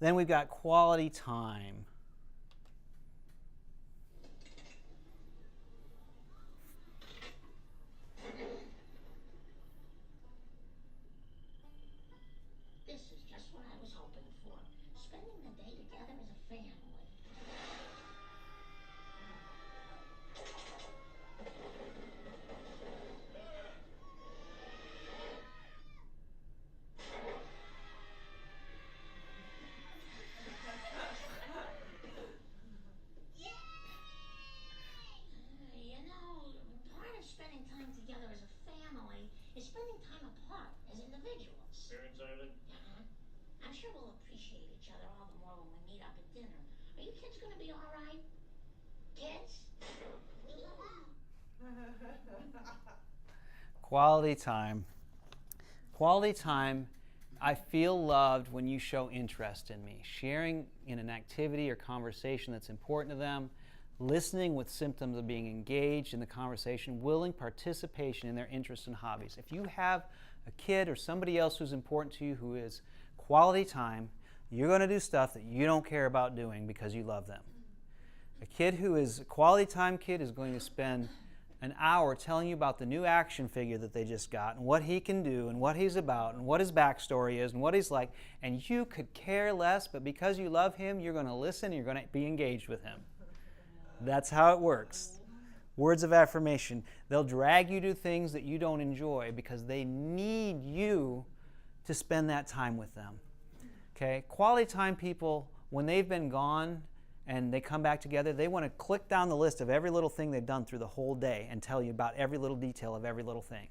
Then we've got quality time. This is just what I was hoping for. Spending the day together as a family. Part of spending time together as a family is spending time apart as individuals. Parents, Ivan? I'm sure we'll appreciate each other all the more when we meet up at dinner. Are you kids gonna be all right? Kids? Quality time. Quality time, I feel loved when you show interest in me. Sharing in an activity or conversation that's important to them, listening with symptoms of being engaged in the conversation, willing participation in their interests and hobbies. If you have a kid or somebody else who's important to you who is quality time, you're going to do stuff that you don't care about doing because you love them. A kid who is a quality time kid is going to spend an hour telling you about the new action figure that they just got and what he can do and what he's about and what his backstory is and what he's like, and you could care less, but because you love him, you're going to listen and you're going to be engaged with him. That's how it works. Words of affirmation. They'll drag you to things that you don't enjoy because they need you to spend that time with them. Okay? Quality time people, when they've been gone and they come back together, they want to click down the list of every little thing they've done through the whole day and tell you about every little detail of every little thing.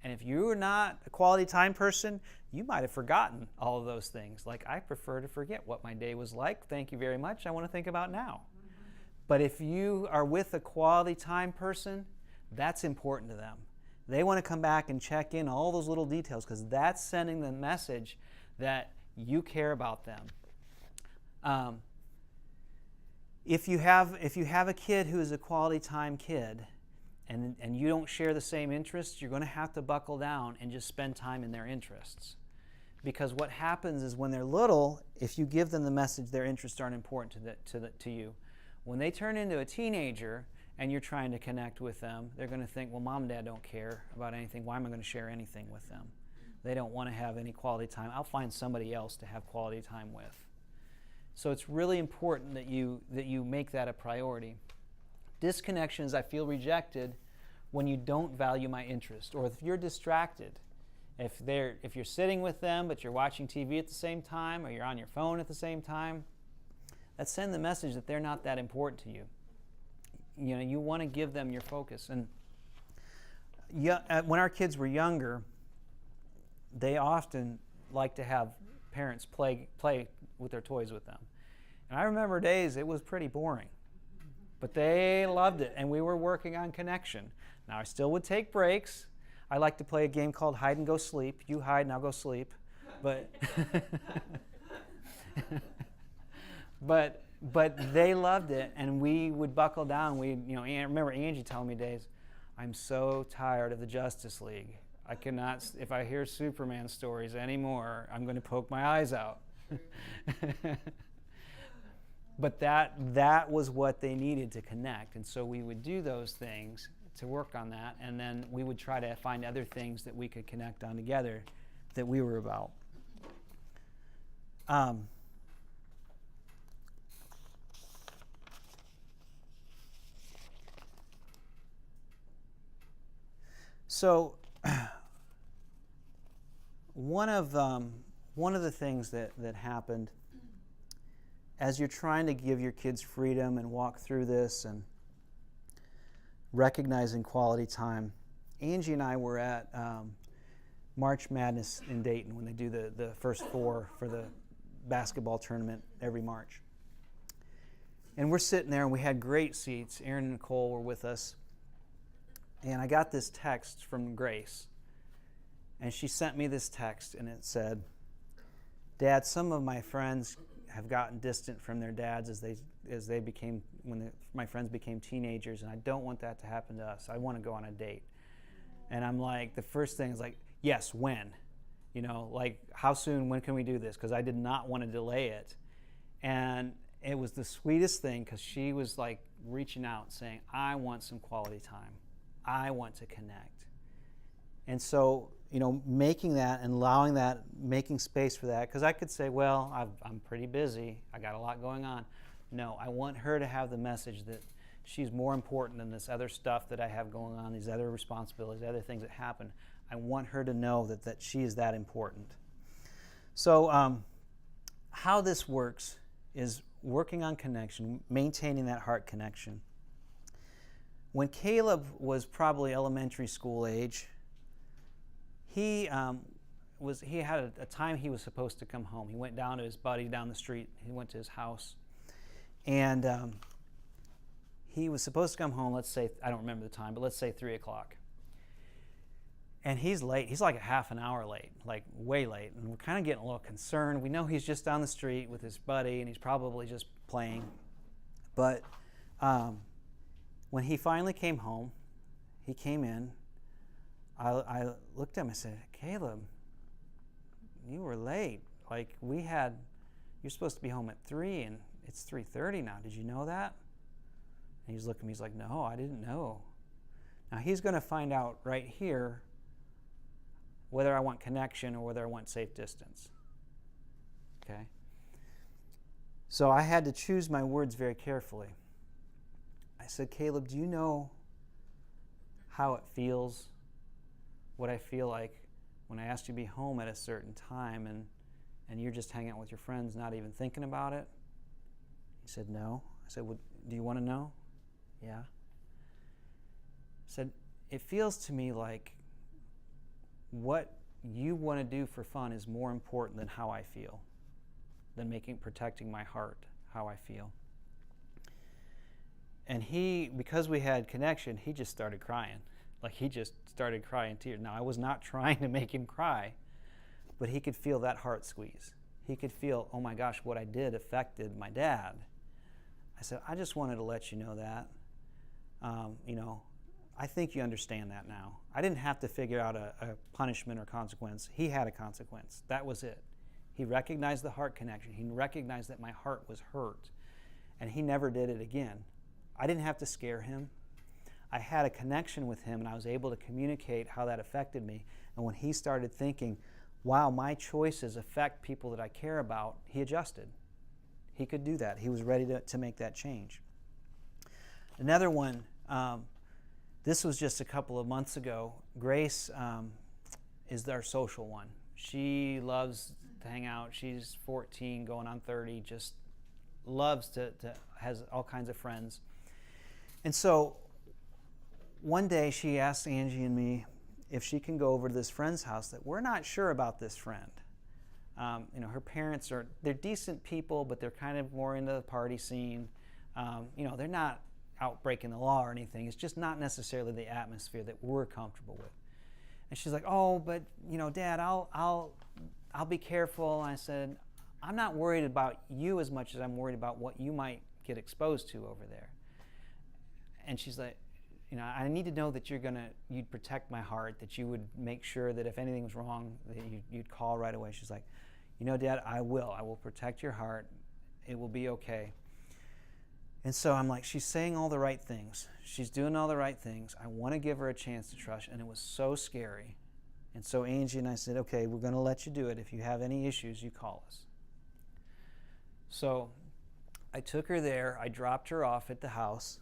And if you're not a quality time person, you might have forgotten all of those things. Like, I prefer to forget what my day was like. Thank you very much. I want to think about now. But if you are with a quality time person, that's important to them. They want to come back and check in all those little details because that's sending the message that you care about them. If you have a kid who is a quality time kid and you don't share the same interests, you're going to have to buckle down and just spend time in their interests. Because what happens is when they're little, if you give them the message their interests aren't important to you, when they turn into a teenager and you're trying to connect with them, they're going to think, well, mom and dad don't care about anything. Why am I going to share anything with them? They don't want to have any quality time. I'll find somebody else to have quality time with. So it's really important that you make that a priority. Disconnections, I feel rejected when you don't value my interest, or if you're distracted. If you're sitting with them but you're watching TV at the same time, or you're on your phone at the same time, that's sending the message that they're not that important to you. You know, you want to give them your focus. And when our kids were younger, they often like to have parents play with their toys with them. And I remember days it was pretty boring. But they loved it, and we were working on connection. Now, I still would take breaks. I like to play a game called hide and go sleep. You hide and I'll go sleep. But but they loved it, and we would buckle down. I remember Angie telling me days, I'm so tired of the Justice League. I cannot, if I hear Superman stories anymore, I'm going to poke my eyes out. But that was what they needed to connect, and so we would do those things to work on that, and then we would try to find other things that we could connect on together that we were about. So one of the things that happened as you're trying to give your kids freedom and walk through this and recognizing quality time, Angie and I were at March Madness in Dayton when they do the first four for the basketball tournament every March. And we're sitting there and we had great seats. Aaron and Nicole were with us. And I got this text from Grace. And she sent me this text and it said, Dad, some of my friends have gotten distant from their dads as they became, my friends became teenagers, and I don't want that to happen to us. I want to go on a date. And I'm like, the first thing is like, yes, when? You know, like, how soon, when can we do this? Because I did not want to delay it. And it was the sweetest thing because she was like reaching out saying, I want some quality time. I want to connect. And so, making that and allowing that, making space for that, because I could say, well, I'm pretty busy. I got a lot going on. No, I want her to have the message that she's more important than this other stuff that I have going on, these other responsibilities, other things that happen. I want her to know that she is that important. So how this works is working on connection, maintaining that heart connection. When Caleb was probably elementary school age, he had a time he was supposed to come home. He went down to his buddy down the street. He went to his house. And he was supposed to come home, let's say, I don't remember the time, but let's say 3 o'clock. And he's late. He's like a half an hour late, like way late. And we're kind of getting a little concerned. We know he's just down the street with his buddy, and he's probably just playing. But when he finally came home, he came in. I looked at him and said, Caleb, you were late. Like, you're supposed to be home at 3, and it's 3:30 now. Did you know that? And he's looking at me, he's like, no, I didn't know. Now, he's going to find out right here whether I want connection or whether I want safe distance. Okay? So I had to choose my words very carefully. I said, Caleb, do you know how it feels, what I feel like when I asked you to be home at a certain time and you're just hanging out with your friends, not even thinking about it? He said, no. I said, well, do you want to know? Yeah. I said, it feels to me like what you want to do for fun is more important than how I feel, than protecting my heart, how I feel. And he, because we had connection, he just started crying. Like he just started crying tears. Now, I was not trying to make him cry, but he could feel that heart squeeze. He could feel, oh my gosh, what I did affected my dad. I said, I just wanted to let you know that. I think you understand that now. I didn't have to figure out a punishment or consequence. He had a consequence. That was it. He recognized the heart connection. He recognized that my heart was hurt, and he never did it again. I didn't have to scare him. I had a connection with him, and I was able to communicate how that affected me. And when he started thinking, wow, my choices affect people that I care about, he adjusted. He could do that. He was ready to make that change. Another one, this was just a couple of months ago. Grace is our social one. She loves to hang out. She's 14, going on 30, just loves has all kinds of friends. And so one day she asked Angie and me if she can go over to this friend's house that we're not sure about this friend. Her parents they're decent people, but they're kind of more into the party scene. They're not out breaking the law or anything. It's just not necessarily the atmosphere that we're comfortable with. And she's like, oh, but Dad, I'll be careful. And I said, I'm not worried about you as much as I'm worried about what you might get exposed to over there. And she's like, I need to know that you'd protect my heart, that you would make sure that if anything was wrong, that you'd call right away. She's like, Dad, I will protect your heart. It will be okay. And so I'm like, she's saying all the right things. She's doing all the right things. I want to give her a chance to trust, and it was so scary. And so Angie and I said, okay, we're going to let you do it. If you have any issues, you call us. So I took her there. I dropped her off at the house.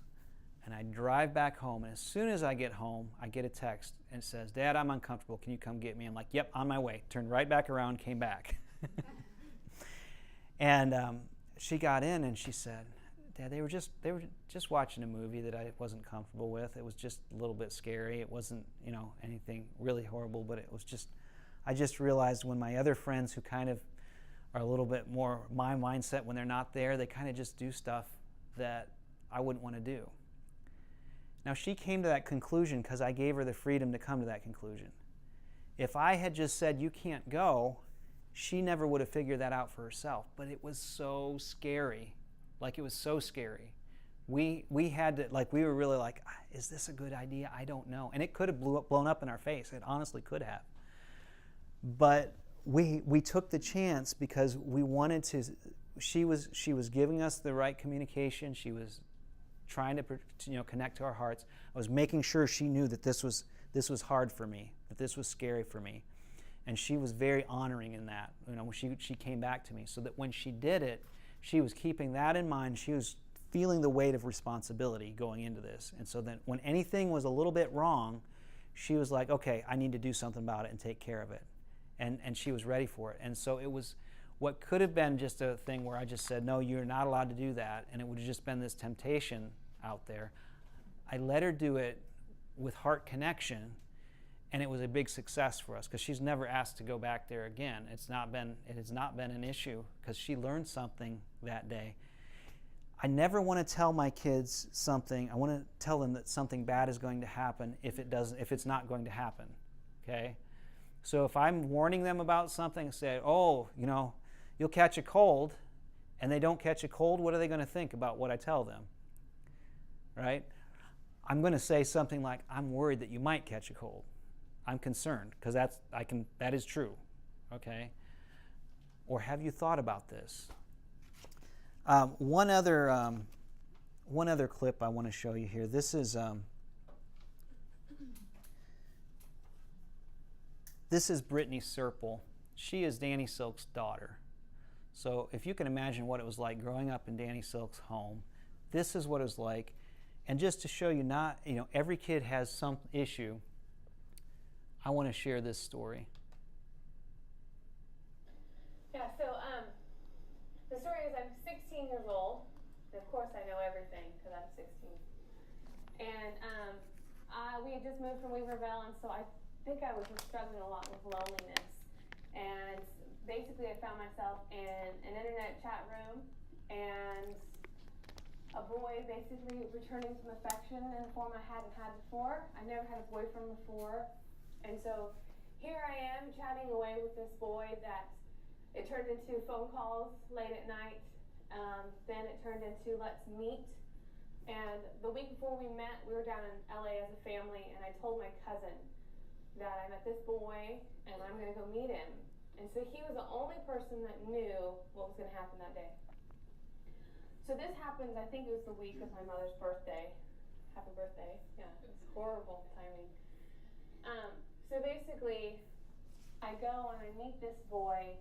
And I drive back home, and as soon as I get home, I get a text, and it says, Dad, I'm uncomfortable. Can you come get me? I'm like, yep, on my way. Turned right back around, came back. And she got in, and she said, Dad, they were just watching a movie that I wasn't comfortable with. It was just a little bit scary. It wasn't, anything really horrible, but it was just, I just realized when my other friends who kind of are a little bit more my mindset when they're not there, they kind of just do stuff that I wouldn't want to do. Now, she came to that conclusion because I gave her the freedom to come to that conclusion. If I had just said, you can't go, she never would have figured that out for herself. But it was so scary. It was so scary. We had to, we were really like, is this a good idea? I don't know. And it could have blown up in our face. It honestly could have. But we took the chance because we wanted to, she was giving us the right communication. She was trying to connect to our hearts. I was making sure she knew that this was hard for me, that this was scary for me. And she was very honoring in that. When she came back to me, so that when she did it, she was keeping that in mind. She was feeling the weight of responsibility going into this. And so then when anything was a little bit wrong, she was like, okay, I need to do something about it and take care of it. And she was ready for it. And so it was what could have been just a thing where I just said, no, you're not allowed to do that, and it would have just been this temptation out there. I let her do it with heart connection, and it was a big success for us because she's never asked to go back there again. It has not been an issue because she learned something that day. I never want to tell my kids something. I want to tell them that something bad is going to happen if it's not going to happen. Okay? So if I'm warning them about something, say, oh, you'll catch a cold, and they don't catch a cold, what are they going to think about what I tell them? Right? I'm going to say something like, I'm worried that you might catch a cold. I'm concerned, because that is true. Okay? Or have you thought about this? One other clip I want to show you here. This is Brittany Serple. She is Danny Silk's daughter. So if you can imagine what it was like growing up in Danny Silk's home, this is what it was like. And just to show you, not, every kid has some issue, I want to share this story. Yeah, so the story is I'm 16 years old. And of course, I know everything because I'm 16. And we had just moved from Weaverville, and so I think I was just struggling a lot with loneliness. And basically, I found myself in an internet chat room, and a boy basically returning some affection in a form I hadn't had before. I never had a boyfriend before. And so here I am chatting away with this boy that it turned into phone calls late at night. Then it turned into let's meet. And the week before we met, we were down in LA as a family, and I told my cousin that I met this boy and I'm gonna go meet him. And so he was the only person that knew what was gonna happen that day. So this happens, I think it was the week of my mother's birthday. Happy birthday. Yeah, it was horrible timing. So basically, I go and I meet this boy,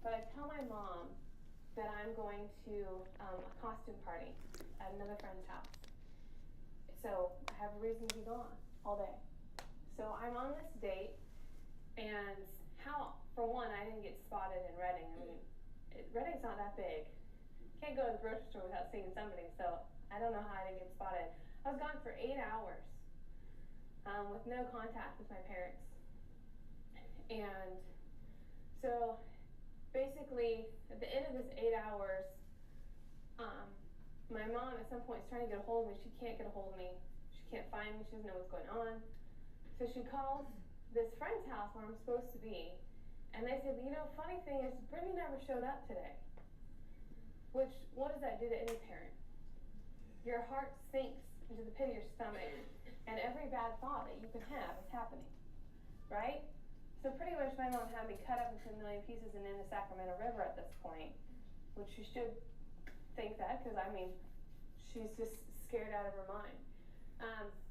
but I tell my mom that I'm going to a costume party at another friend's house. So I have a reason to be gone all day. So I'm on this date, and for one, I didn't get spotted in Reading. I mean, Reading's not that big. Can't go to the grocery store without seeing somebody, so I don't know how I didn't get spotted. I was gone for 8 hours with no contact with my parents. And so basically, at the end of this 8 hours, my mom at some point is trying to get a hold of me. She can't get a hold of me. She can't find me. She doesn't know what's going on. So she calls this friend's house where I'm supposed to be, and they said, funny thing is, Brittany never showed up today. Which, what does that do to any parent? Your heart sinks into the pit of your stomach, and every bad thought that you can have is happening, right? So pretty much my mom had me cut up into a million pieces and in the Sacramento River at this point, which she should think that, because she's just scared out of her mind.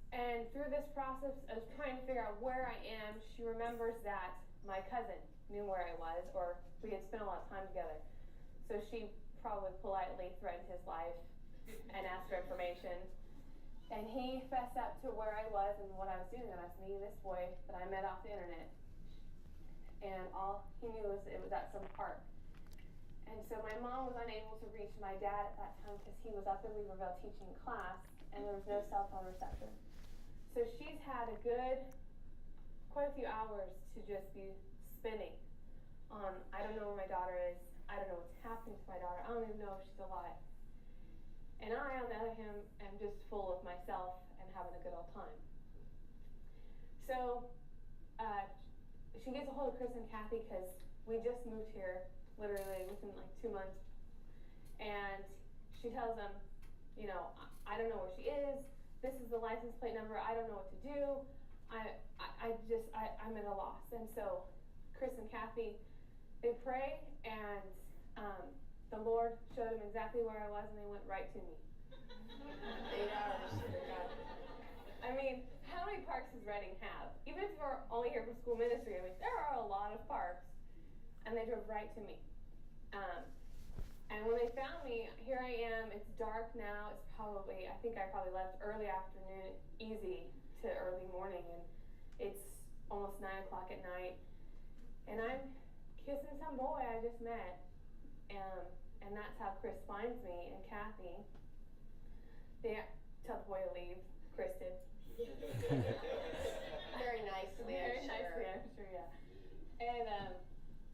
And through this process of trying to figure out where I am, she remembers that my cousin knew where I was, or we had spent a lot of time together. So she probably politely threatened his life and asked for information. And he fessed up to where I was and what I was doing, and I was meeting this boy that I met off the internet. And all he knew was it was at some park. And so my mom was unable to reach my dad at that time because he was up in Weaverville teaching class, and there was no cell phone reception. So she's had quite a few hours to just be spinning on, I don't know where my daughter is, I don't know what's happening to my daughter, I don't even know if she's alive. And I, on the other hand, am just full of myself and having a good old time. So she gets a hold of Chris and Kathy because we just moved here, literally within like 2 months. And she tells them, I don't know where she is. This is the license plate number. I don't know what to do. I'm at a loss. And so Chris and Kathy, they pray, and the Lord showed them exactly where I was, and they went right to me. 8 hours. I mean, how many parks does Reading have? Even if you're only here for school ministry, I mean, there are a lot of parks. And they drove right to me. And when they found me, here I am. It's dark now. I think I probably left early afternoon, easy to early morning, and it's almost 9 o'clock at night. And I'm kissing some boy I just met. And that's how Chris finds me, and Kathy. They tell the boy to leave. Chris did. Very nicely, I'm sure, yeah. And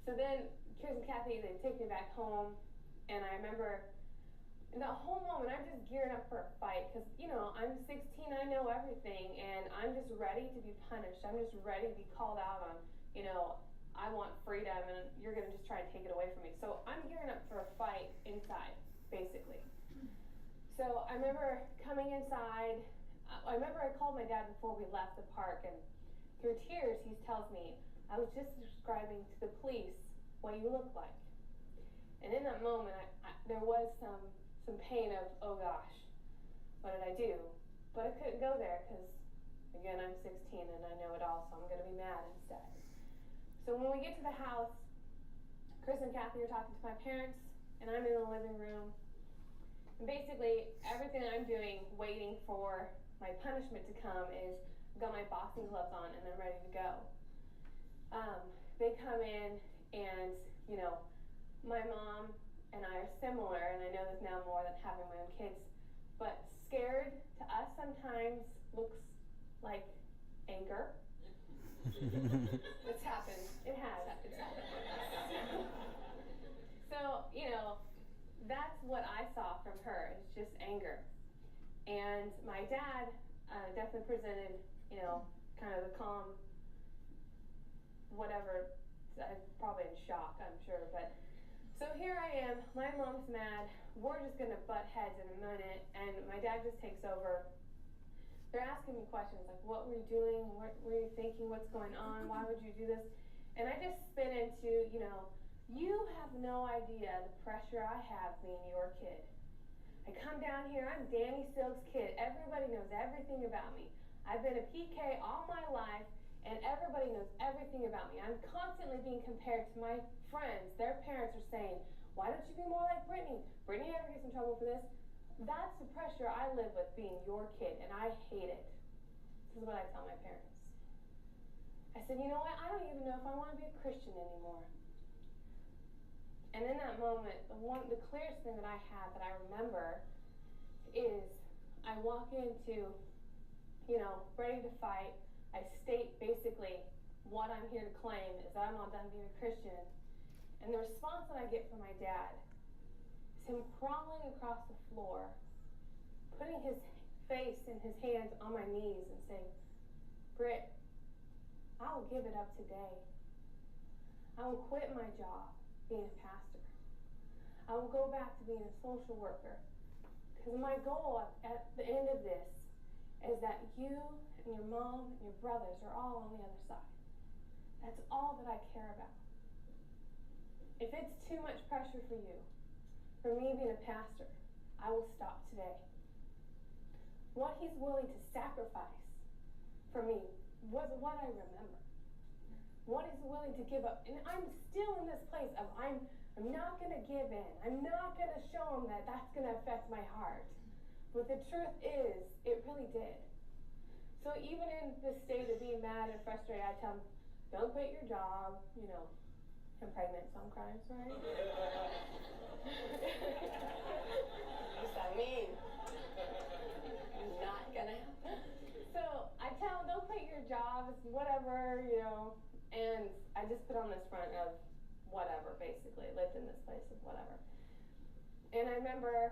so then Chris and Kathy, they take me back home, and I remember in that whole moment I'm just gearing up for a fight because I'm 16, I know everything, and I'm just ready to be punished. I'm just ready to be called out on, I want freedom, and you're gonna just try and take it away from me. So I'm gearing up for a fight inside, basically. So I remember coming inside. I remember I called my dad before we left the park, and through tears he tells me, I was just describing to the police what you look like. And in that moment, there was some pain of, oh gosh, what did I do? But I couldn't go there because, again, I'm 16 and I know it all, so I'm going to be mad instead. So when we get to the house, Chris and Kathy are talking to my parents, and I'm in the living room. And basically, everything I'm doing, waiting for my punishment to come, is I've got my boxing gloves on and I'm ready to go. They come in and, you know, my mom and I are similar, and I know this now more than having my own kids, but scared to us sometimes looks like anger. It's happened. It has. It's happened. So, you know, that's what I saw from her. It's just anger. And my dad definitely presented, you know, kind of the calm, whatever. I'm probably in shock, I'm sure. But so here I am. My mom's mad. We're just going to butt heads in a minute. And my dad just takes over. They're asking me questions like, what were you doing? What were you thinking? What's going on? Why would you do this? And I just spin into, you know, you have no idea the pressure I have being your kid. I come down here, I'm Danny Silk's kid. Everybody knows everything about me. I've been a PK all my life, and everybody knows everything about me. I'm constantly being compared to my friends. Their parents are saying, why don't you be more like Brittany? Brittany never gets in trouble for this. That's the pressure I live with being your kid, and I hate it. This is what I tell my parents. I said, you know what? I don't even know if I want to be a Christian anymore. And in that moment, the clearest thing that I have that I remember is I walk into, you know, ready to fight. I state basically what I'm here to claim is that I'm not done being a Christian. And the response that I get from my dad is him crawling across the floor, putting his face and his hands on my knees and saying, Britt, I will give it up today. I will quit my job being a pastor. I will go back to being a social worker. Because my goal at the end of this is that you and your mom and your brothers are all on the other side. That's all that I care about. If it's too much pressure for you, for me being a pastor, I will stop today. What he's willing to sacrifice for me was what I remember. What he's willing to give up. And I'm still in this place of I'm not going to give in. I'm not going to show him that that's going to affect my heart. But the truth is, it really did. So even in this state of being mad and frustrated, I tell him, don't quit your job. You know, I'm pregnant, so I'm crying, sorry. What's that mean? Not going to happen. So I tell him, don't quit your job. It's whatever, you know. And I just put on this front of whatever, basically. I lived in this place of whatever. And I remember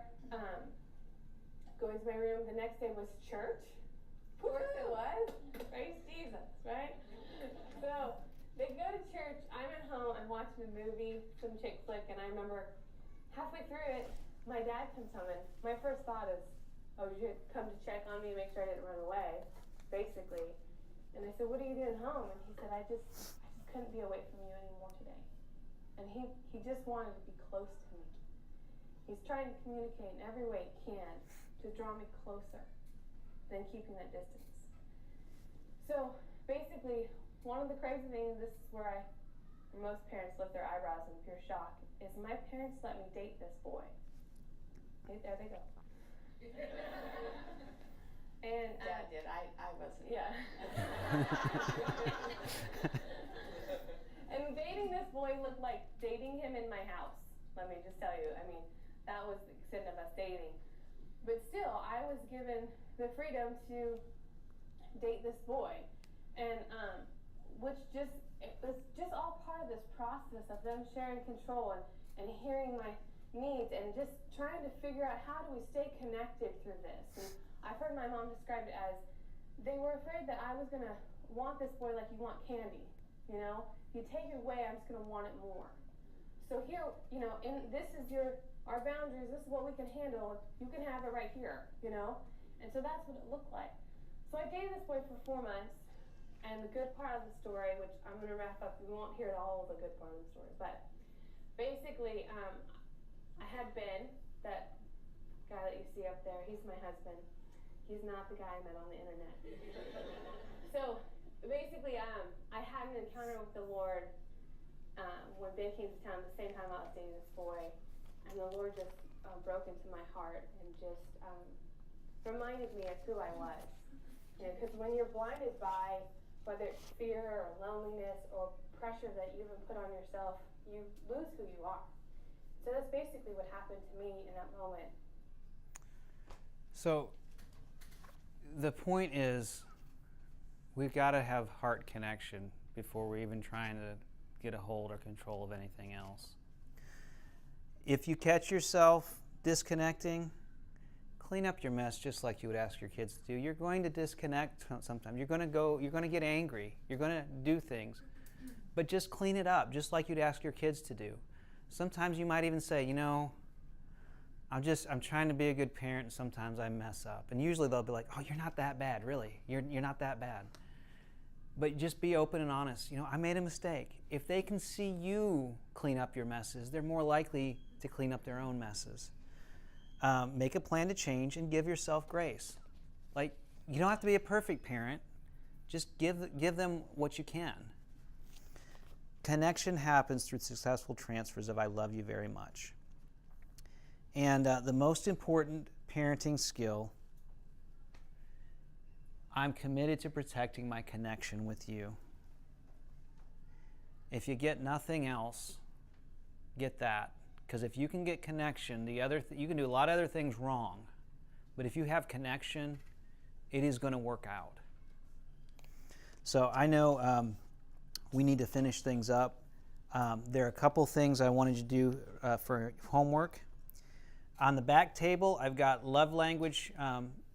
going to my room. The next day was church. Of course it was. Praise Jesus, right? So they go to church. I'm at home. I'm watching a movie, some chick flick, and I remember halfway through it, my dad comes home, and my first thought is, oh, you come to check on me, make sure I didn't run away, basically. And I said, what are you doing home? And he said, I just couldn't be away from you anymore today. And he just wanted to be close to me. He's trying to communicate in every way he can to draw me closer than keeping that distance. So basically, one of the crazy things, this is where most parents lift their eyebrows in pure shock, is my parents let me date this boy. Okay, there they go. And Dad did. I wasn't. Yeah. And dating this boy looked like dating him in my house. Let me just tell you. I mean, that was the extent of us dating. But still, I was given the freedom to date this boy, and which it was just all part of this process of them sharing control and hearing my needs and just trying to figure out how do we stay connected through this. And I've heard my mom describe it as they were afraid that I was going to want this boy like you want candy, you know? If you take it away, I'm just going to want it more. So here, you know, this is our boundaries, this is what we can handle. You can have it right here, you know? And so that's what it looked like. So I dated this boy for 4 months, and the good part of the story, which I'm going to wrap up, we won't hear all of the good part of the story, but basically, I had Ben, that guy that you see up there, he's my husband. He's not the guy I met on the internet. So basically, I had an encounter with the Lord when Ben came to town the same time I was dating this boy, and the Lord just broke into my heart and just reminded me of who I was. Because when you're blinded by whether it's fear or loneliness or pressure that you even put on yourself, you lose who you are. So that's basically what happened to me in that moment. So the point is, we've got to have heart connection before we're even trying to get a hold or control of anything else. If you catch yourself disconnecting, clean up your mess just like you would ask your kids to do. You're going to disconnect sometimes. You're going to get angry. You're going to do things. But just clean it up, just like you'd ask your kids to do. Sometimes you might even say, I'm trying to be a good parent, and sometimes I mess up. And usually they'll be like, oh, you're not that bad, really. You're not that bad. But just be open and honest. I made a mistake. If they can see you clean up your messes, they're more likely to clean up their own messes. Make a plan to change and give yourself grace. Like, you don't have to be a perfect parent. Just give them what you can. Connection happens through successful transfers of I love you very much. And the most important parenting skill, I'm committed to protecting my connection with you. If you get nothing else, get that. Because if you can get connection, you can do a lot of other things wrong. But if you have connection, it is going to work out. So I know we need to finish things up. There are a couple things I wanted you to do for homework. On the back table, I've got love language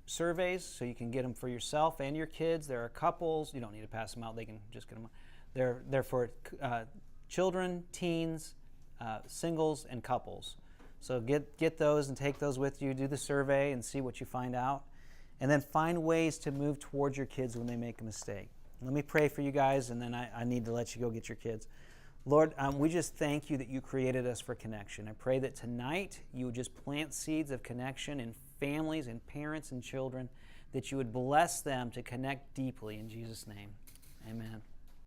surveys, so you can get them for yourself and your kids. There are couples. You don't need to pass them out. They can just get them. They're for children, teens, singles, and couples. So get those and take those with you. Do the survey and see what you find out. And then find ways to move towards your kids when they make a mistake. Let me pray for you guys, and then I need to let you go get your kids. Lord, we just thank you that you created us for connection. I pray that tonight you would just plant seeds of connection in families and parents and children, that you would bless them to connect deeply in Jesus' name. Amen.